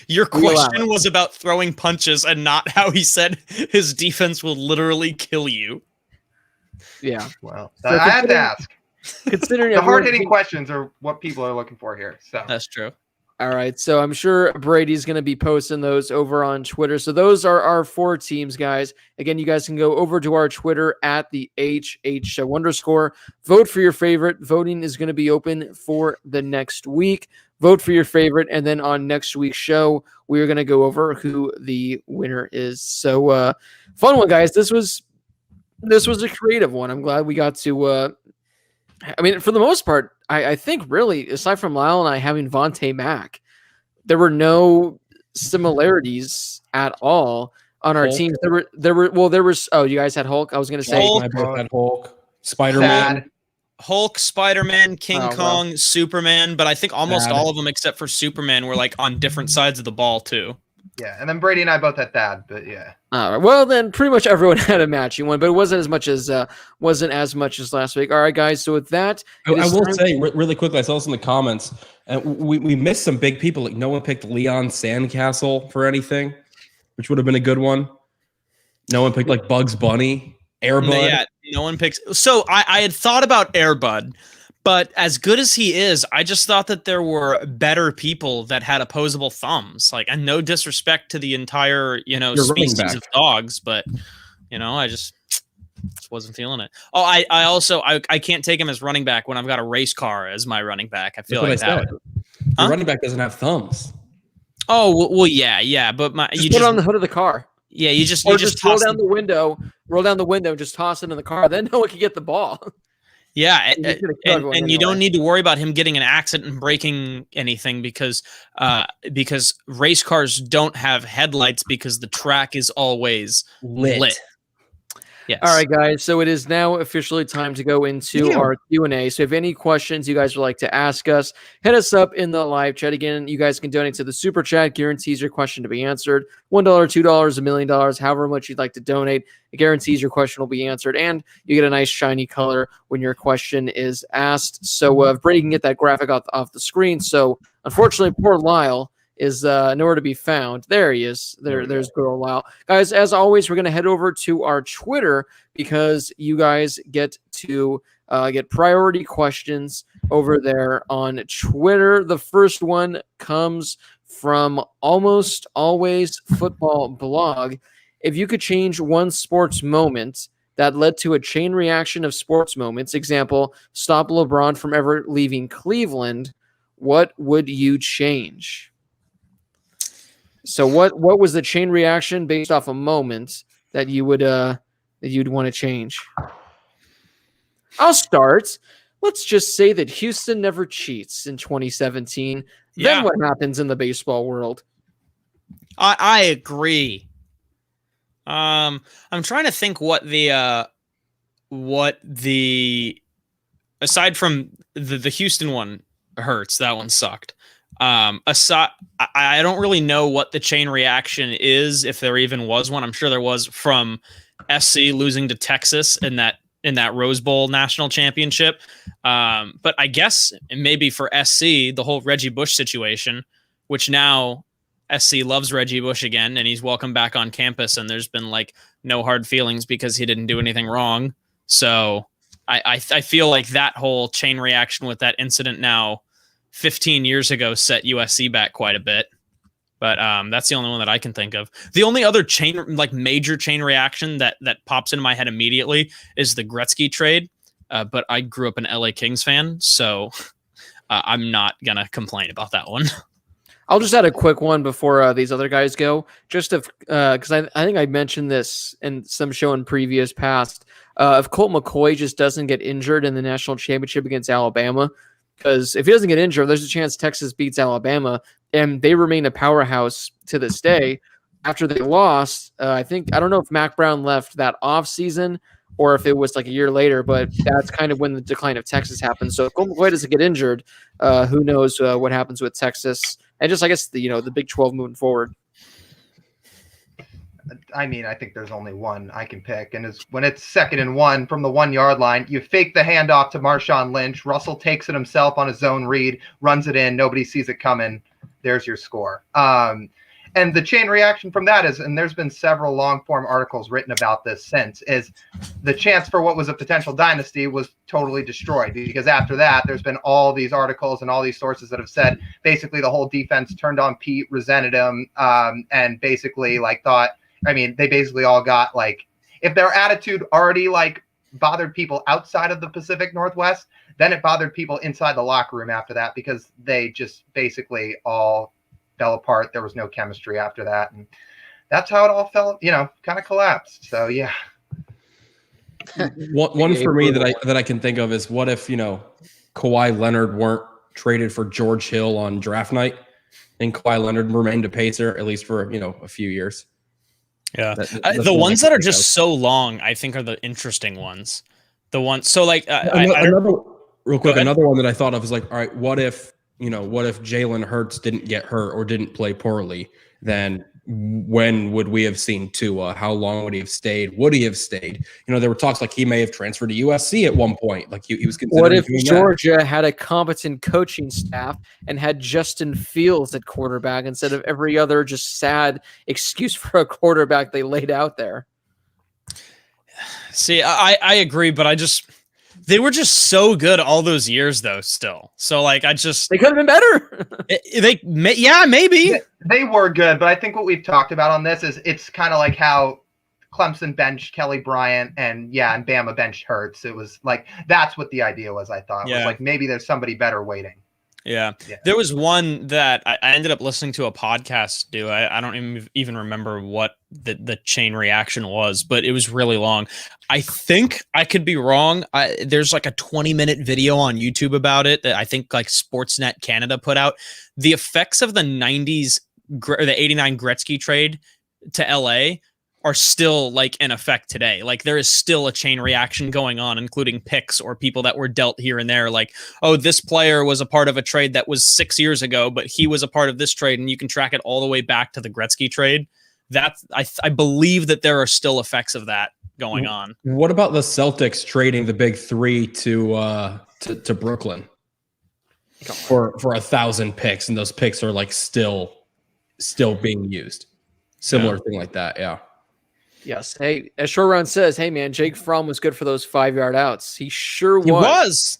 Your question was about throwing punches and not how he said his defense will literally kill you. Yeah. Well, so I had to ask. Considering the hard-hitting questions are what people are looking for here. So that's true. All right, so I'm sure Brady's going to be posting those over on Twitter. So those are our 4 teams, guys. Again, you guys can go over to our Twitter at the HH_. Vote for your favorite. Voting is going to be open for the next week. Vote for your favorite, and then on next week's show, we are going to go over who the winner is. So fun one, guys. This was a creative one. I'm glad we got to. I mean, for the most part, I think really, aside from Lyle and I having Vontae Mack, there were no similarities at all on our teams. There was. Oh, you guys had Hulk. I was going to say I both had Hulk, Spider-Man. Hulk, Spider-Man, King Kong, Superman, but I think almost all of them except for Superman were on different sides of the ball too. Yeah, and then Brady and I both had Thad, but yeah. All right. Well, then pretty much everyone had a matching one, but it wasn't as much as last week. All right, guys. So with that, I will say really quickly, I saw this in the comments, and we missed some big people. No one picked Leon Sandcastle for anything, which would have been a good one. No one picked Bugs Bunny, Air Bud. Yeah, no one picks. So I had thought about Air Bud. But as good as he is, I just thought that there were better people that had opposable thumbs. And no disrespect to the entire, species of dogs, but I just wasn't feeling it. Oh, I also can't take him as running back when I've got a race car as my running back. I feel like that. The running back doesn't have thumbs. Oh well, yeah, but you put it on the hood of the car. Yeah, you just roll down the window, and just toss it in the car. Then no one can get the ball. Yeah, and you don't need to worry about him getting an accident and breaking anything because race cars don't have headlights because the track is always lit. Yes. All right, guys. So it is now officially time to go into our Q&A. So if any questions you guys would like to ask us, hit us up in the live chat. Again, you guys can donate to the Super Chat. Guarantees your question to be answered. $1, $2, $1 million, however much you'd like to donate. It guarantees your question will be answered, and you get a nice shiny color when your question is asked. So if Brady can get that graphic off the screen. So unfortunately, poor Lyle is nowhere to be found. There he is. There's good old Lyle. Guys, as always, we're going to head over to our Twitter because you guys get to get priority questions over there on Twitter. The first one comes from Almost Always Football blog. If you could change one sports moment that led to a chain reaction of sports moments, example, stop LeBron from ever leaving Cleveland, what would you change? So what was the chain reaction based off a moment that you would that you'd want to change? I'll start. Let's just say that Houston never cheats in 2017. Yeah. Then what happens in the baseball world? I agree. I'm trying to think what the aside from the Houston one hurts. That one sucked. Aside, I don't really know what the chain reaction is, if there even was one. I'm sure there was from SC losing to Texas in that Rose Bowl national championship. But I guess maybe for SC, the whole Reggie Bush situation, which now SC loves Reggie Bush again, and he's welcome back on campus, and there's been like no hard feelings because he didn't do anything wrong. So I feel like that whole chain reaction with that incident now 15 years ago set USC back quite a bit. But that's the only one that I can think of. The only other major chain reaction that pops into my head immediately is the Gretzky trade. But I grew up an LA Kings fan, so I'm not going to complain about that one. I'll just add a quick one before these other guys go. Just because I think I mentioned this in some show in previous past. If Colt McCoy just doesn't get injured in the national championship against Alabama, because if he doesn't get injured, there's a chance Texas beats Alabama, and they remain a powerhouse to this day. After they lost, I don't know if Mac Brown left that off season or if it was like a year later, but that's kind of when the decline of Texas happened. So if Colt McCoy doesn't get injured, who knows what happens with Texas, and just I guess the Big 12 moving forward. I mean, I think there's only one I can pick, and it's when it's 2nd and 1 from the 1 yard line. You fake the handoff to Marshawn Lynch. Russell takes it himself on a zone read, runs it in. Nobody sees it coming. There's your score. And the chain reaction from that is, and there's been several long form articles written about this since, is the chance for what was a potential dynasty was totally destroyed, because after that, there's been all these articles and all these sources that have said basically the whole defense turned on Pete, resented him, and basically they basically all got if their attitude already bothered people outside of the Pacific Northwest, then it bothered people inside the locker room after that, because they just basically all fell apart. There was no chemistry after that, and that's how it all fell, kind of collapsed. So yeah. One for me that I can think of is, what if Kawhi Leonard weren't traded for George Hill on draft night, and Kawhi Leonard remained a Pacer at least for a few years. Yeah, the ones that are just so long, I think, are the interesting ones. The ones another one that I thought of is all right, what if Jalen Hurts didn't get hurt or didn't play poorly? Then when would we have seen Tua? How long would he have stayed? Would he have stayed? There were talks he may have transferred to USC at one point. He was considering. What if Georgia had a competent coaching staff and had Justin Fields at quarterback instead of every other just sad excuse for a quarterback they laid out there? See, I agree, but they were just so good all those years, though. Still, so they could have been better. Maybe they were good, but I think what we've talked about on this is it's kind of like how Clemson benched Kelly Bryant and Bama benched Hurts. It was that's what the idea was. I thought was maybe there's somebody better waiting. Yeah. There was one that I ended up listening to a podcast do. I don't even remember what the chain reaction was, but it was really long. I think I could be wrong. There's a 20-minute video on YouTube about it that I think Sportsnet Canada put out. The effects of the 90s, the 89 Gretzky trade to LA are still in effect today. There is still a chain reaction going on, including picks or people that were dealt here and there. This player was a part of a trade that was 6 years ago, but he was a part of this trade, and you can track it all the way back to the Gretzky trade. I believe that there are still effects of that going on. What about the Celtics trading the big three to Brooklyn for 1,000 picks, and those picks are still being used? Similar thing like that, yeah. Yes. Hey, as Short Round says, hey man, Jake Fromm was good for those 5-yard outs. He sure was. He was.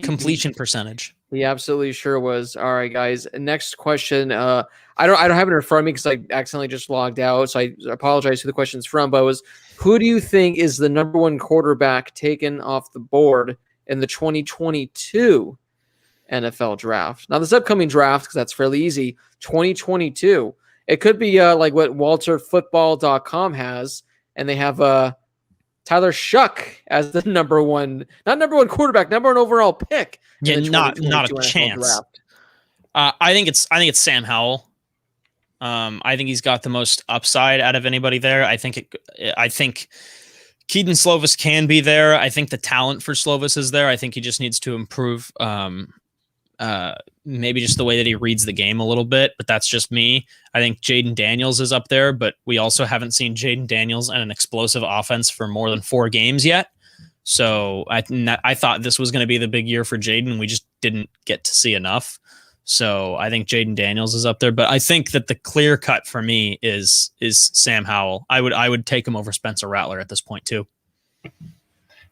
Completion percentage. He absolutely sure was. All right, guys. Next question. I don't have it in front of me because I accidentally just logged out. So I apologize who the question's from. But it was, who do you think is the number one quarterback taken off the board in the 2022 NFL draft? Now, this upcoming draft, because that's fairly easy, 2022. It could be like what WalterFootball.com has, and they have Tyler Shuck as the not number one quarterback, number one overall pick. Yeah, in the not a 2022 NFL chance. draft. I think it's Sam Howell. I think he's got the most upside out of anybody there. I think Keaton Slovis can be there. I think the talent for Slovis is there. I think he just needs to improve. Maybe just the way that he reads the game a little bit, but that's just me. I think Jaden Daniels is up there, but we also haven't seen Jaden Daniels and an explosive offense for more than 4 games yet. So I thought this was going to be the big year for Jaden. We just didn't get to see enough. So I think Jaden Daniels is up there, but I think that the clear cut for me is Sam Howell. I would take him over Spencer Rattler at this point too.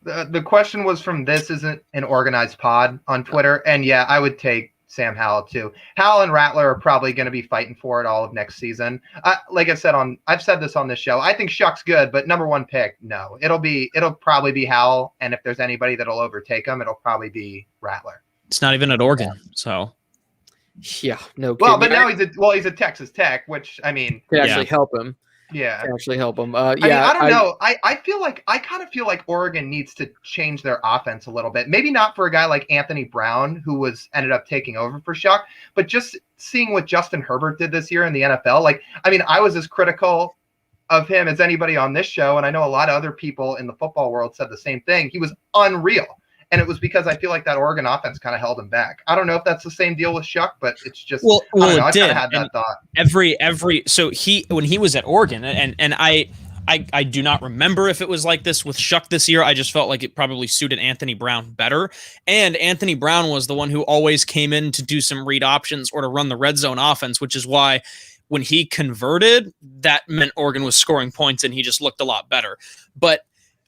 The question was from This Isn't an Organized Pod on Twitter, and yeah, I would take Sam Howell too. Howell and Rattler are probably going to be fighting for it all of next season. Like I said I've said this on this show. I think Shuck's good, but number one pick, no. It'll probably be Howell, and if there's anybody that'll overtake him, it'll probably be Rattler. It's not even at Oregon, so yeah, no. Well, but now he's at Texas Tech, which I mean, could actually help him. Yeah, actually help him. I mean, I don't know. I kind of feel like Oregon needs to change their offense a little bit. Maybe not for a guy like Anthony Brown, who ended up taking over for Shuck, but just seeing what Justin Herbert did this year in the NFL. Like, I mean, I was as critical of him as anybody on this show, and I know a lot of other people in the football world said the same thing. He was unreal. And it was because I feel like that Oregon offense kind of held him back. I don't know if that's the same deal with Shuck, but it's just well I don't know, it did. I kind of had that thought. So when he was at Oregon, and I do not remember if it was like this with Shuck this year. I just felt like it probably suited Anthony Brown better. And Anthony Brown was the one who always came in to do some read options or to run the red zone offense, which is why when he converted, that meant Oregon was scoring points and he just looked a lot better. But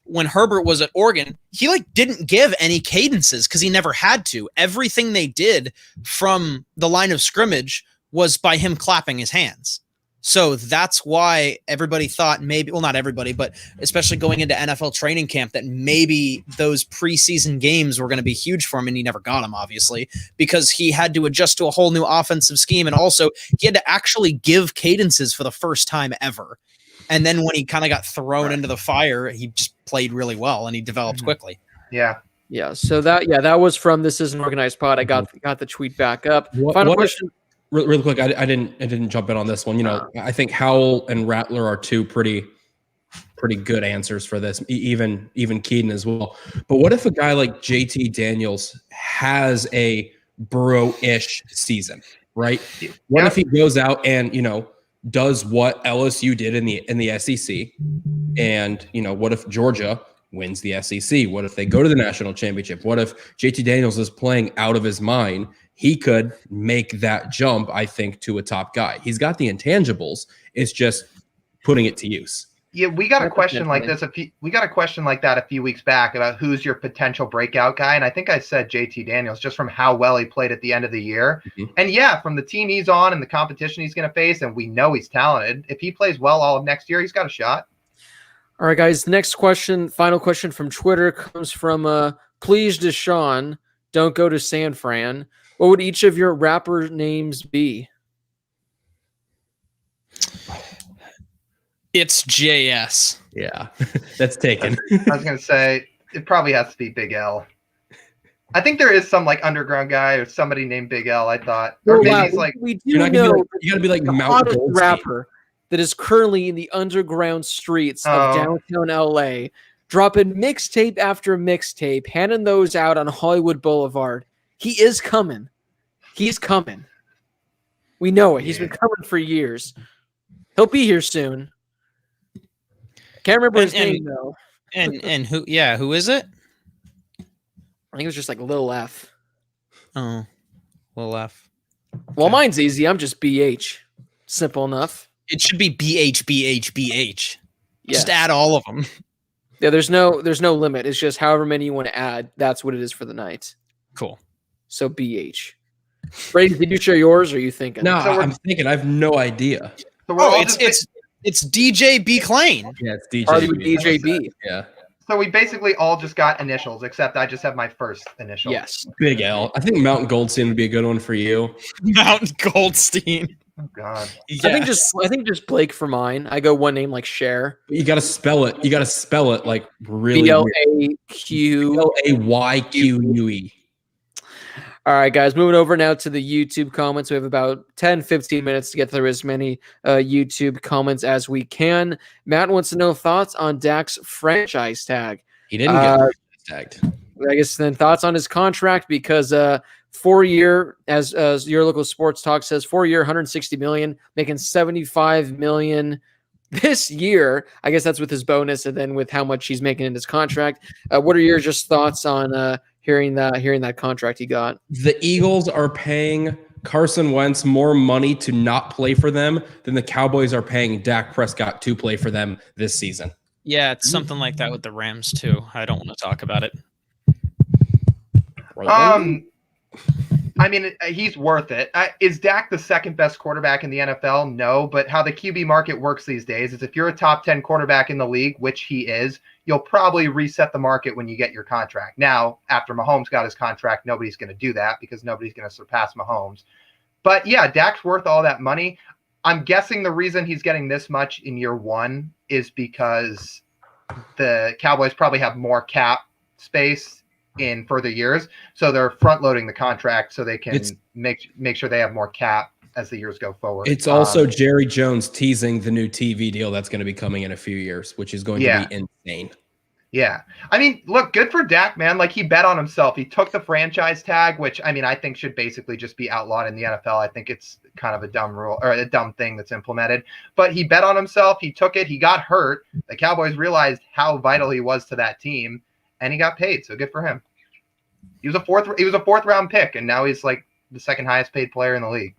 when Herbert was at Oregon, he didn't give any cadences because he never had to. Everything they did from the line of scrimmage was by him clapping his hands. So that's why everybody thought maybe, well, not everybody, but especially going into NFL training camp, that maybe those preseason games were going to be huge for him, and he never got them, obviously, because he had to adjust to a whole new offensive scheme, and also he had to actually give cadences for the first time ever. And then when he kind of got thrown into the fire, he just played really well and he developed quickly. Yeah. Yeah. So that was from This Is an Organized Pod. I got the tweet back up. Final question. Really quick, I didn't jump in on this one. I think Howell and Rattler are two pretty good answers for this. Even Keaton as well. But what if a guy like JT Daniels has a Burrow-ish season, right? What if he goes out and does what LSU did in the SEC, and what if Georgia wins the SEC? What if they go to the national championship? What if JT Daniels is playing out of his mind? He could make that jump, I think, to a top guy. He's got the intangibles. It's just putting it to use. Yeah, we got a question like this. We got a question like that a few weeks back about who's your potential breakout guy, and I think I said JT Daniels just from how well he played at the end of the year. Mm-hmm. And yeah, from the team he's on and the competition he's going to face, and we know he's talented. If he plays well all of next year, he's got a shot. All right, guys. Next question, final question from Twitter comes from Please Deshaun. Don't go to San Fran. What would each of your rapper names be? It's JS. Yeah, that's taken. I was going to say, it probably has to be Big L. I think there is some underground guy or somebody named Big L, I thought. Or maybe he's we do know you got to be like the Mount hottest Goldstein. rapper that is currently in the underground streets of downtown LA, dropping mixtape after mixtape, handing those out on Hollywood Boulevard. He is coming. He's coming. We know it. He's been coming for years. He'll be here soon. Can't remember his name though. And who? Yeah, who is it? I think it was just Lil F. Oh, Lil F. Well, mine's easy. I'm just BH. Simple enough. It should be BH, BH, BH. Yes. Just add all of them. Yeah, there's no limit. It's just however many you want to add. That's what it is for the night. Cool. So BH. Brady, did you share yours, or are you thinking? No, So I'm thinking. I have no idea. So we're Oh, all it's just it's DJ B. Klein. Yeah, it's DJ. Party with DJB. Yeah, so we basically all just got initials, except I just have my first initial. Yes. Big L. I think Mountain Goldstein would be a good one for you. Mountain Goldstein. Oh God. Yeah. I think just Blake for mine. I go one name like Cher. But you got to spell it. You got to spell it like really BLAQ. LAYQUE. All right, guys, moving over now to the YouTube comments. We have about 10, 15 minutes to get through as many YouTube comments as we can. Matt wants to know thoughts on Dak's franchise tag. He didn't get tagged. I guess then thoughts on his contract, because 4-year, as your local sports talk says, 4-year, 160 million, making 75 million this year. I guess that's with his bonus and then with how much he's making in his contract. What are your just thoughts on hearing that contract he got? The Eagles are paying Carson Wentz more money to not play for them than the Cowboys are paying Dak Prescott to play for them this season. Yeah, it's something like that with the Rams too. I don't want to talk about it. I mean, he's worth it. Is Dak the second best quarterback in the NFL? No, but how the QB market works these days is if you're a top 10 quarterback in the league, which he is, you'll probably reset the market when you get your contract. Now, after Mahomes got his contract, nobody's going to do that because nobody's going to surpass Mahomes. But yeah, Dak's worth all that money. I'm guessing the reason he's getting this much in year one is because the Cowboys probably have more cap space in further years, so they're front loading the contract so they can make sure they have more cap as the years go forward. It's also Jerry Jones teasing the new TV deal that's going to be coming in a few years, which is going to be insane. Yeah. I mean, look, good for Dak, man. Like, he bet on himself. He took the franchise tag, which, I mean, I think should basically just be outlawed in the NFL. I think it's kind of a dumb rule or a dumb thing that's implemented. But he bet on himself. He took it. He got hurt. The Cowboys realized how vital he was to that team, and he got paid. So good for him. He was a fourth round pick, and now he's like the second highest paid player in the league.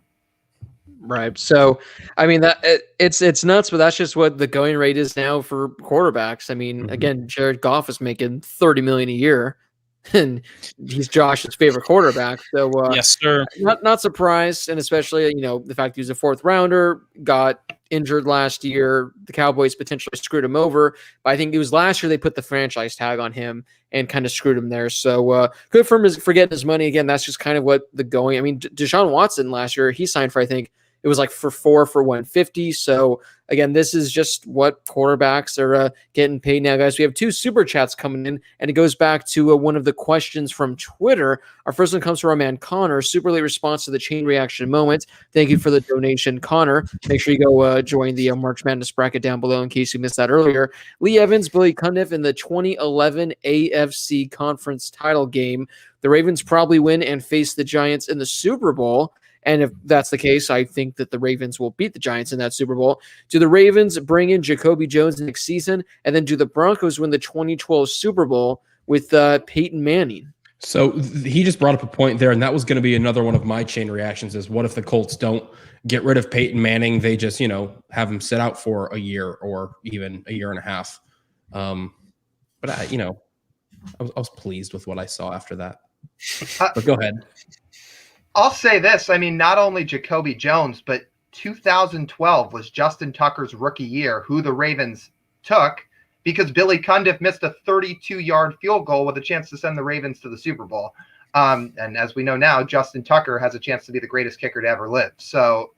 Right. So, I mean, that it's nuts, but that's just what the going rate is now for quarterbacks. I mean, again, Jared Goff is making $30 million a year, and he's Josh's favorite quarterback. So, Yes, sir. Not surprised, and especially the fact he was a fourth rounder, got injured last year. The Cowboys potentially screwed him over, but I think it was last year they put the franchise tag on him and kind of screwed him there. So good for him for getting his money. Again, that's just kind of what the going. I mean, Deshaun Watson last year, he signed for, I think it was like for 150. So again, this is just what quarterbacks are getting paid now, guys. We have 2 super chats coming in, and it goes back to one of the questions from Twitter. Our first one comes from our man Connor. Super late response to the chain reaction moment. Thank you for the donation, Connor. Make sure you go join the March Madness bracket down below in case you missed that earlier. Lee Evans, Billy Cundiff in the 2011 AFC Conference title game. The Ravens probably win and face the Giants in the Super Bowl. And if that's the case, I think that the Ravens will beat the Giants in that Super Bowl. Do the Ravens bring in Jacoby Jones next season? And then do the Broncos win the 2012 Super Bowl with Peyton Manning? So he just brought up a point there, and that was going to be another one of my chain reactions is what if the Colts don't get rid of Peyton Manning? They just, have him sit out for a year or even a year and a half. But I was pleased with what I saw after that. But go ahead. I'll say this. I mean, not only Jacoby Jones, but 2012 was Justin Tucker's rookie year, who the Ravens took because Billy Cundiff missed a 32-yard field goal with a chance to send the Ravens to the Super Bowl. And as we know now, Justin Tucker has a chance to be the greatest kicker to ever live. So,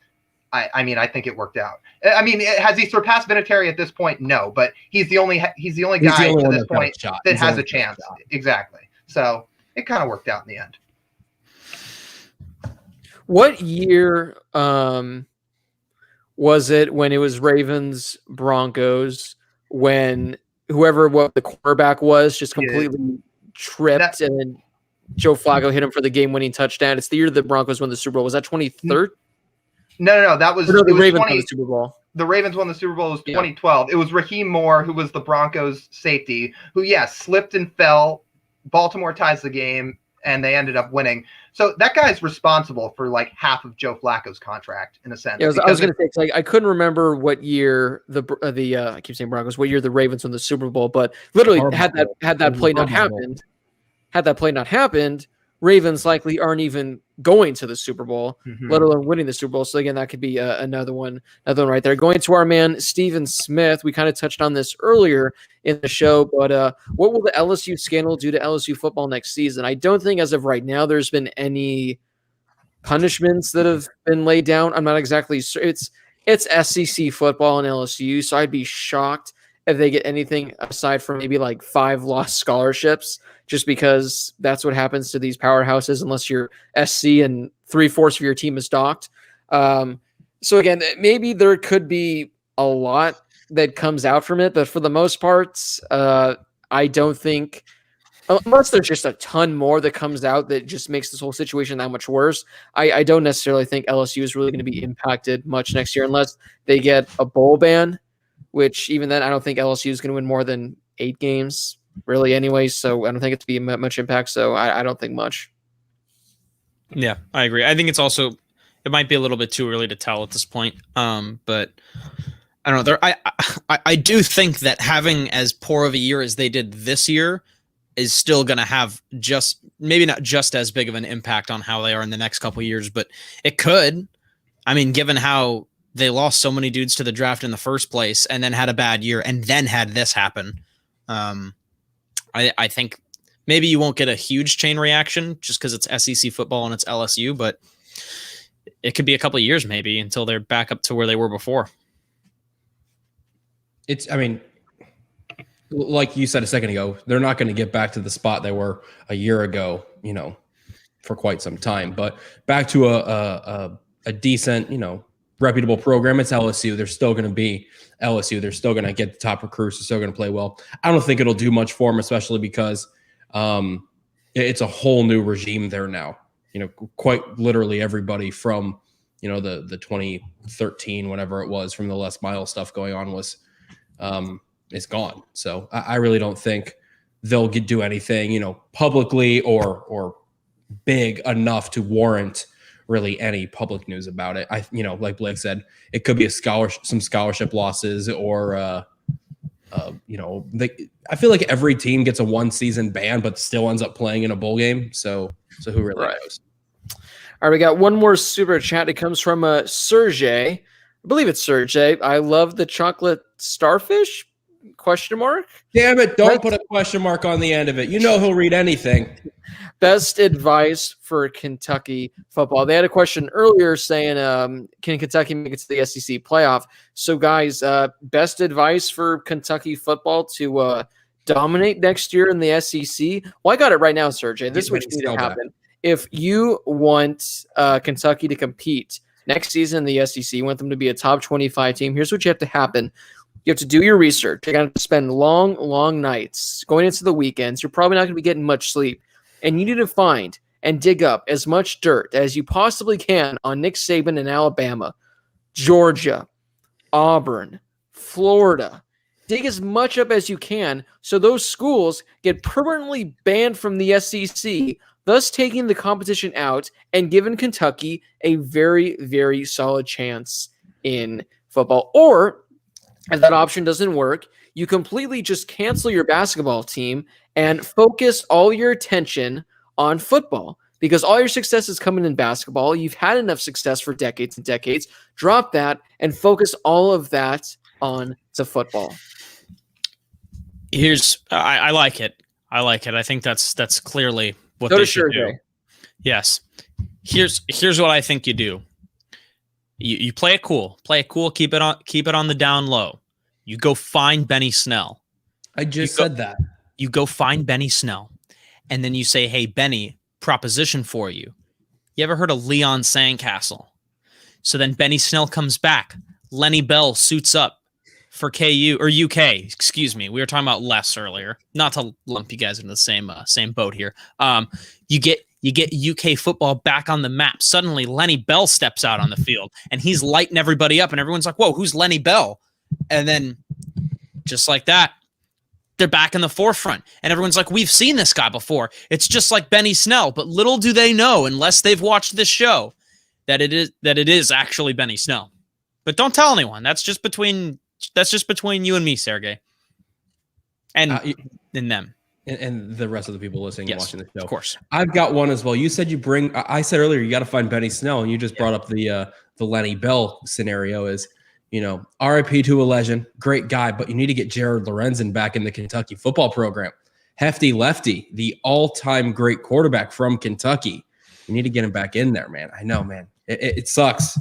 I mean, I think it worked out. I mean, has he surpassed Vinatieri at this point? No, but he's the only guy to this point that has a chance. Exactly. So it kind of worked out in the end. What year was it when it was Ravens Broncos when what the quarterback was just completely tripped and then Joe Flacco hit him for the game-winning touchdown? It's the year the Broncos won the Super Bowl. Was that 2013? No. That was the Ravens won the Super Bowl. The Ravens won the Super Bowl. It was 2012. It was Raheem Moore, who was the Broncos safety, who slipped and fell. Baltimore ties the game, and they ended up winning. So that guy's responsible for like half of Joe Flacco's contract in a sense. Yeah, I was going to say, I couldn't remember what year I keep saying Broncos, what year the Ravens won the Super Bowl, but literally had that play not happened, Ravens likely aren't even going to the Super Bowl, Mhm. let alone winning the Super Bowl. So again, that could be another one right there. Going to our man Stephen Smith, we kind of touched on this earlier in the show, but what will the LSU scandal do to LSU football next season? I don't think as of right now there's been any punishments that have been laid down. I'm not exactly sure. It's SEC football and LSU, so I'd be shocked if they get anything aside from maybe like 5 lost scholarships, just because that's what happens to these powerhouses unless you're SC and 3/4 of your team is docked. So again, maybe there could be a lot that comes out from it, but for the most part, I don't think, unless there's just a ton more that comes out that just makes this whole situation that much worse, I don't necessarily think LSU is really going to be impacted much next year unless they get a bowl ban, which even then I don't think LSU is going to win more than 8 games really anyway, so I don't think it's be much impact, so I don't think much. Yeah, I agree. I think it's also, it might be a little bit too early to tell at this point, but I don't know. I do think that having as poor of a year as they did this year is still going to have just maybe not just as big of an impact on how they are in the next couple of years, but it could. I mean, given how they lost so many dudes to the draft in the first place and then had a bad year and then had this happen, I think maybe you won't get a huge chain reaction just because it's SEC football and it's LSU, but it could be a couple of years maybe until they're back up to where they were before. I mean, like you said a second ago, they're not going to get back to the spot they were a year ago, for quite some time. But back to a decent, reputable program, it's LSU. They're still going to be LSU. They're still going to get the top recruits. They're still going to play well. I don't think it'll do much for them, especially because it's a whole new regime there now. Quite literally everybody from, the 2013, whatever it was, from the Les Miles stuff going on was is gone. So I really don't think they'll do anything, publicly or big enough to warrant really any public news about it. Like Blake said, it could be some scholarship losses or, I feel like every team gets a 1-season ban, but still ends up playing in a bowl game. So who really knows? All right, we got one more super chat. It comes from Sergey. I believe it's Sergey. I love the chocolate starfish? ? Damn it! Don't put a question mark on the end of it. He'll read anything. Best advice for Kentucky football. They had a question earlier saying, can Kentucky make it to the SEC playoff? So, guys, best advice for Kentucky football to dominate next year in the SEC? Well, I got it right now, Sergey. This is what needs to happen. If you want Kentucky to compete next season in the SEC, you want them to be a top 25 team, here's what you have to happen. You have to do your research. You're going to spend long, long nights going into the weekends. You're probably not going to be getting much sleep. And you need to find and dig up as much dirt as you possibly can on Nick Saban in Alabama, Georgia, Auburn, Florida. Dig as much up as you can so those schools get permanently banned from the SEC, thus taking the competition out and giving Kentucky a very, very solid chance in football. Or if that option doesn't work, you completely just cancel your basketball team and focus all your attention on football because all your success is coming in basketball. You've had enough success for decades and decades. Drop that and focus all of that on to football. I like it. I think that's clearly what they should do. Yes. Here's what I think you do. You play it cool. Keep it on the down low. You go find Benny Snell. I just said that. You go find Benny Snell, and then you say, "Hey, Benny, proposition for you. You ever heard of Leon Sandcastle?" So then Benny Snell comes back. Lenny Bell suits up for KU or UK. Excuse me. We were talking about Les earlier. Not to lump you guys into the same boat here. You get UK football back on the map. Suddenly, Lenny Bell steps out on the field, and he's lighting everybody up, and everyone's like, "Whoa, who's Lenny Bell?" And then, just like that, they're back in the forefront, and everyone's like, "We've seen this guy before." It's just like Benny Snell, but little do they know, unless they've watched this show, that it is actually Benny Snell. But don't tell anyone. That's just between you and me, Sergey, and them. and the rest of the people listening and watching the show. Of course. I've got one as well. You said you bring. I said earlier you got to find Benny Snell, and you just brought up the Lenny Bell scenario. Is RIP to a legend, great guy, but you need to get Jared Lorenzen back in the Kentucky football program. Hefty Lefty, the all-time great quarterback from Kentucky. You need to get him back in there, man. I know, man. It sucks.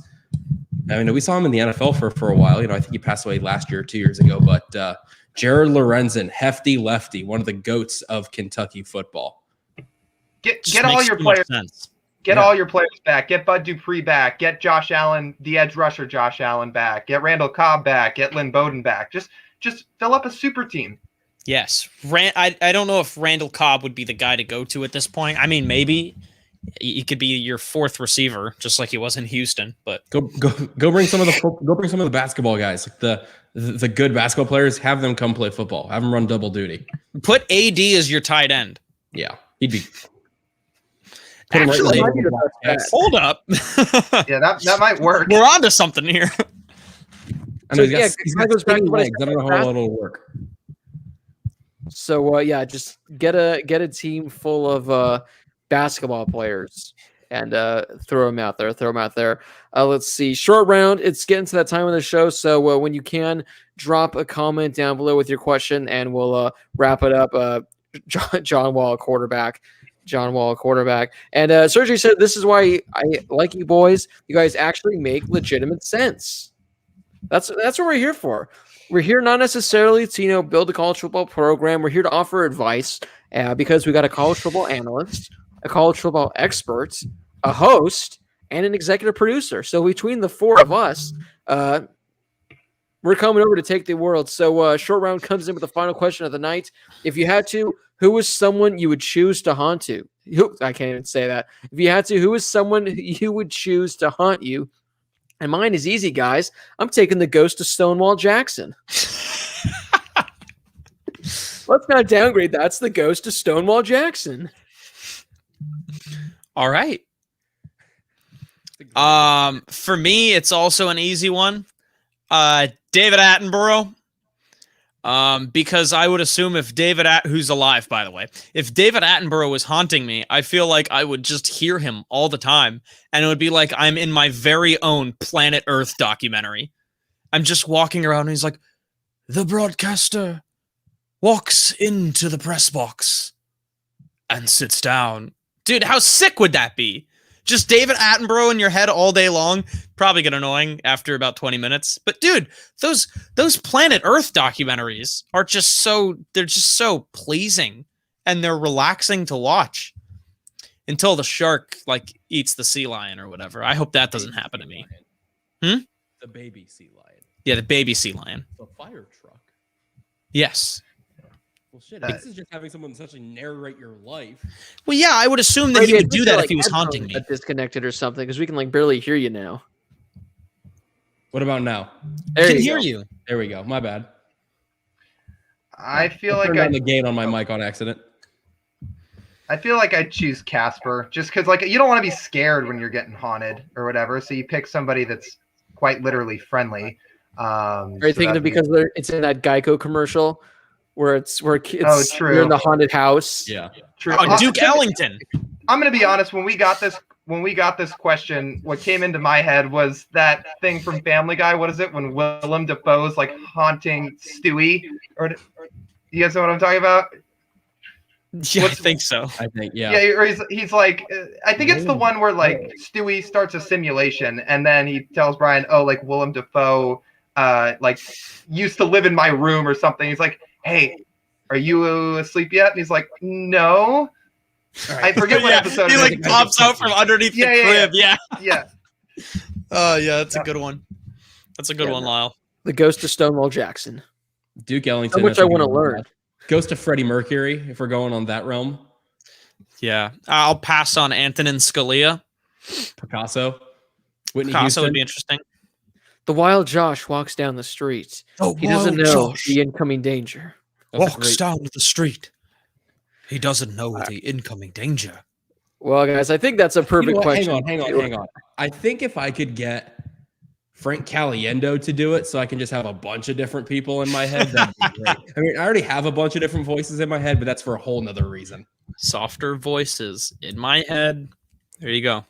I mean, we saw him in the NFL for a while. I think he passed away last year or 2 years ago. But Jared Lorenzen, Hefty Lefty, one of the goats of Kentucky football. Get all your players. Get all your players back. Get Bud Dupree back. Get Josh Allen, the edge rusher Josh Allen back. Get Randall Cobb back. Get Lynn Bowden back. Just fill up a super team. Yes. I don't know if Randall Cobb would be the guy to go to at this point. I mean, maybe he could be your fourth receiver, just like he was in Houston. But go bring some of the basketball guys, like the good basketball players. Have them come play football. Have them run double duty. Put AD as your tight end. Yeah, he'd be. Actually, hold up. Yeah, that might work. We're on to something here. I know he's got skinny legs. I don't know how it'll work. So just get a team full of basketball players and throw them out there. Let's see. Short round. It's getting to that time of the show. So when you can, drop a comment down below with your question, and we'll wrap it up. John Wall, quarterback. And Sergey said, "This is why I like you boys. You guys actually make legitimate sense." That's what we're here for. We're here not necessarily to build a college football program. We're here to offer advice because we got a college football analyst, a college football expert, a host, and an executive producer. So between the four of us, we're coming over to take the world. So short round comes in with the final question of the night. If you had to, who is someone you would choose to haunt you? I can't even say that. If you had to, who is someone you would choose to haunt you? And mine is easy, guys. I'm taking the ghost of Stonewall Jackson. Let's not downgrade that. It's the ghost of Stonewall Jackson. All right. For me, it's also an easy one. David Attenborough. Because I would assume if who's alive, by the way, if David Attenborough was haunting me, I feel like I would just hear him all the time. And it would be like I'm in my very own Planet Earth documentary. I'm just walking around and he's like, the broadcaster walks into the press box and sits down. Dude, how sick would that be? Just David Attenborough in your head all day long. Probably get annoying after about 20 minutes. But dude, those Planet Earth documentaries are just so pleasing and they're relaxing to watch until the shark eats the sea lion or whatever. I hope that doesn't happen to me. The baby sea lion. Yeah, the baby sea lion. The fire truck. Yes. Well, shit, this is just having someone essentially narrate your life. Well, yeah, I would assume that he would do that if he was haunting me. Disconnected or something, because we can barely hear you now. What about now? I can hear you. There we go. My bad. I feel like turned down the gain on my mic on accident. I feel like I'd choose Casper just because you don't want to be scared when you're getting haunted or whatever. So you pick somebody that's quite literally friendly. Are you thinking because it's in that Geico commercial? Where kids true. You're in the haunted house. Yeah. True. Duke Ellington. I'm gonna be honest. When we got this question, what came into my head was that thing from Family Guy. What is it? When Willem Dafoe's haunting Stewie, or you guys know what I'm talking about? Yeah, I think so. I think yeah. Yeah, or he's like, I think it's the one where Stewie starts a simulation and then he tells Brian, Willem Dafoe, used to live in my room or something. He's like, hey, are you asleep yet? And he's like, no. Right. I forget what episode it is. He pops out from underneath the crib. Yeah. Oh, yeah, that's a good one. That's a good one, Lyle. The ghost of Stonewall Jackson. Duke Ellington. How much I want to learn. Ghost of Freddie Mercury, if we're going on that realm. Yeah. I'll pass on Antonin Scalia. Picasso. Whitney Picasso Houston. would be interesting. The wild Josh walks down the street. He doesn't know the incoming danger. Walks down the street. He doesn't know the incoming danger. Well, guys, I think that's a perfect question. Hang on. I think if I could get Frank Caliendo to do it so I can just have a bunch of different people in my head, that'd be great. I mean, I already have a bunch of different voices in my head, but that's for a whole nother reason. Softer voices in my head. There you go.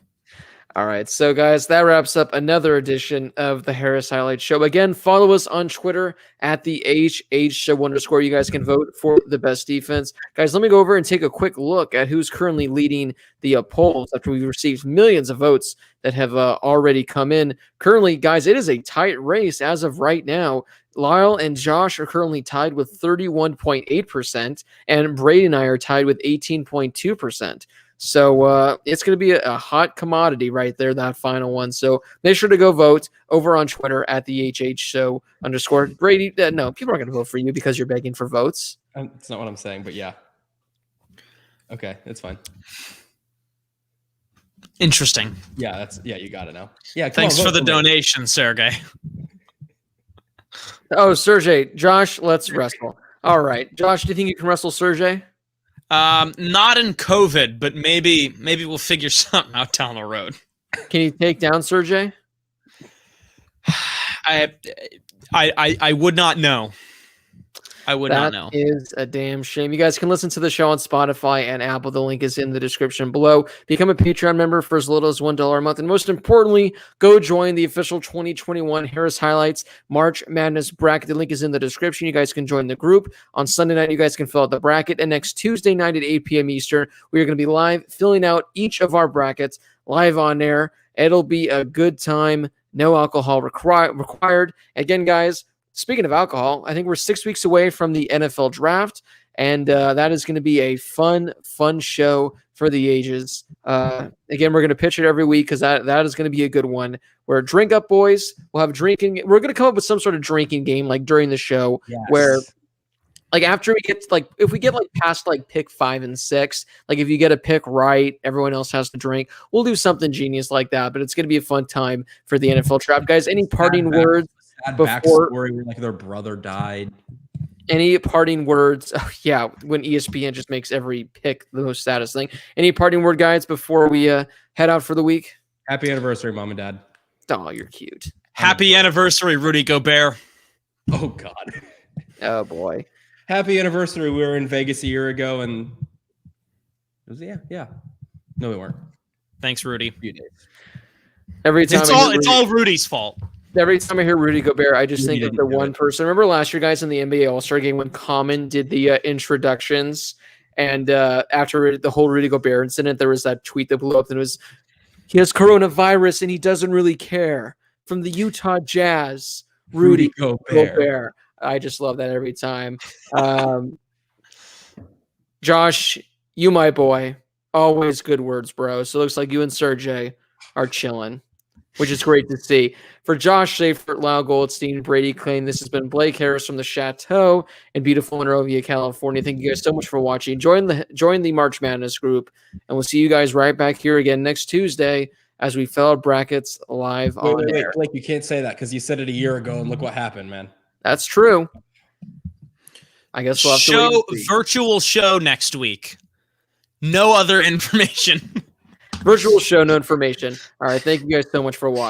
All right, so guys, that wraps up another edition of the Harris Highlight Show. Again, follow us on Twitter at the @HHShow_. You guys can vote for the best defense. Guys, let me go over and take a quick look at who's currently leading the polls after we've received millions of votes that have already come in. Currently, guys, it is a tight race as of right now. Lyle and Josh are currently tied with 31.8%, and Brady and I are tied with 18.2%. So it's going to be a hot commodity right there, that final one. So make sure to go vote over on Twitter at the HHShow_. Brady, no, people aren't going to vote for you because you're begging for votes. That's not what I'm saying, but yeah. Okay, that's fine. Interesting. Yeah, you got it now. Yeah, thanks for the donation, Sergey. Oh, Sergey, Josh, let's wrestle. All right, Josh, do you think you can wrestle Sergey? Not in COVID, but maybe we'll figure something out down the road. Can you take down Sergey? I would not know. I would not know. That is a damn shame. You guys can listen to the show on Spotify and Apple. The link is in the description below. Become a Patreon member for as little as $1 a month. And most importantly, go join the official 2021 Harris Highlights March Madness bracket. The link is in the description. You guys can join the group. On Sunday night, you guys can fill out the bracket. And next Tuesday night at 8 p.m. Eastern, we are going to be live filling out each of our brackets live on air. It'll be a good time. No alcohol required. Again, guys, speaking of alcohol, I think we're 6 weeks away from the NFL draft, and that is going to be a fun show for the ages. Again, we're going to pitch it every week because that is going to be a good one. We're drink up, boys. We'll have drinking. We're going to come up with some sort of drinking game like during the show where, like after we get if we get past pick 5 and 6, like if you get a pick right, everyone else has to drink. We'll do something genius like that. But it's going to be a fun time for the NFL draft, guys. Any parting words? Before backstory where their brother died. Any parting words? Oh, yeah, when ESPN just makes every pick the most saddest thing. Any parting word, guys, before we head out for the week? Happy anniversary, Mom and Dad. Oh, you're cute. Happy anniversary, Rudy Gobert. Oh God. Oh boy. Happy anniversary. We were in Vegas a year ago, and it was yeah. No, we weren't. Thanks, Rudy. Every time it's all Rudy's fault. Every time I hear Rudy Gobert, I just think of the one person. Remember last year, guys, in the NBA All-Star game when Common did the introductions, and after the whole Rudy Gobert incident, there was that tweet that blew up, and it was, he has coronavirus and he doesn't really care. From the Utah Jazz, Rudy Gobert. I just love that every time. Josh, you my boy. Always good words, bro. So it looks like you and Sergey are chilling, which is great to see. For Josh Schaefer, Lyle Goldstein, Brady Klein, this has been Blake Harris from the Chateau in beautiful Monrovia, California. Thank you guys so much for watching. Join the March Madness group, and we'll see you guys right back here again next Tuesday as we fill out brackets live on air. Blake, you can't say that because you said it a year ago, and look what happened, man. That's true. I guess we'll have to wait and see. Virtual show next week. No other information. Virtual show, no information. All right. Thank you guys so much for watching.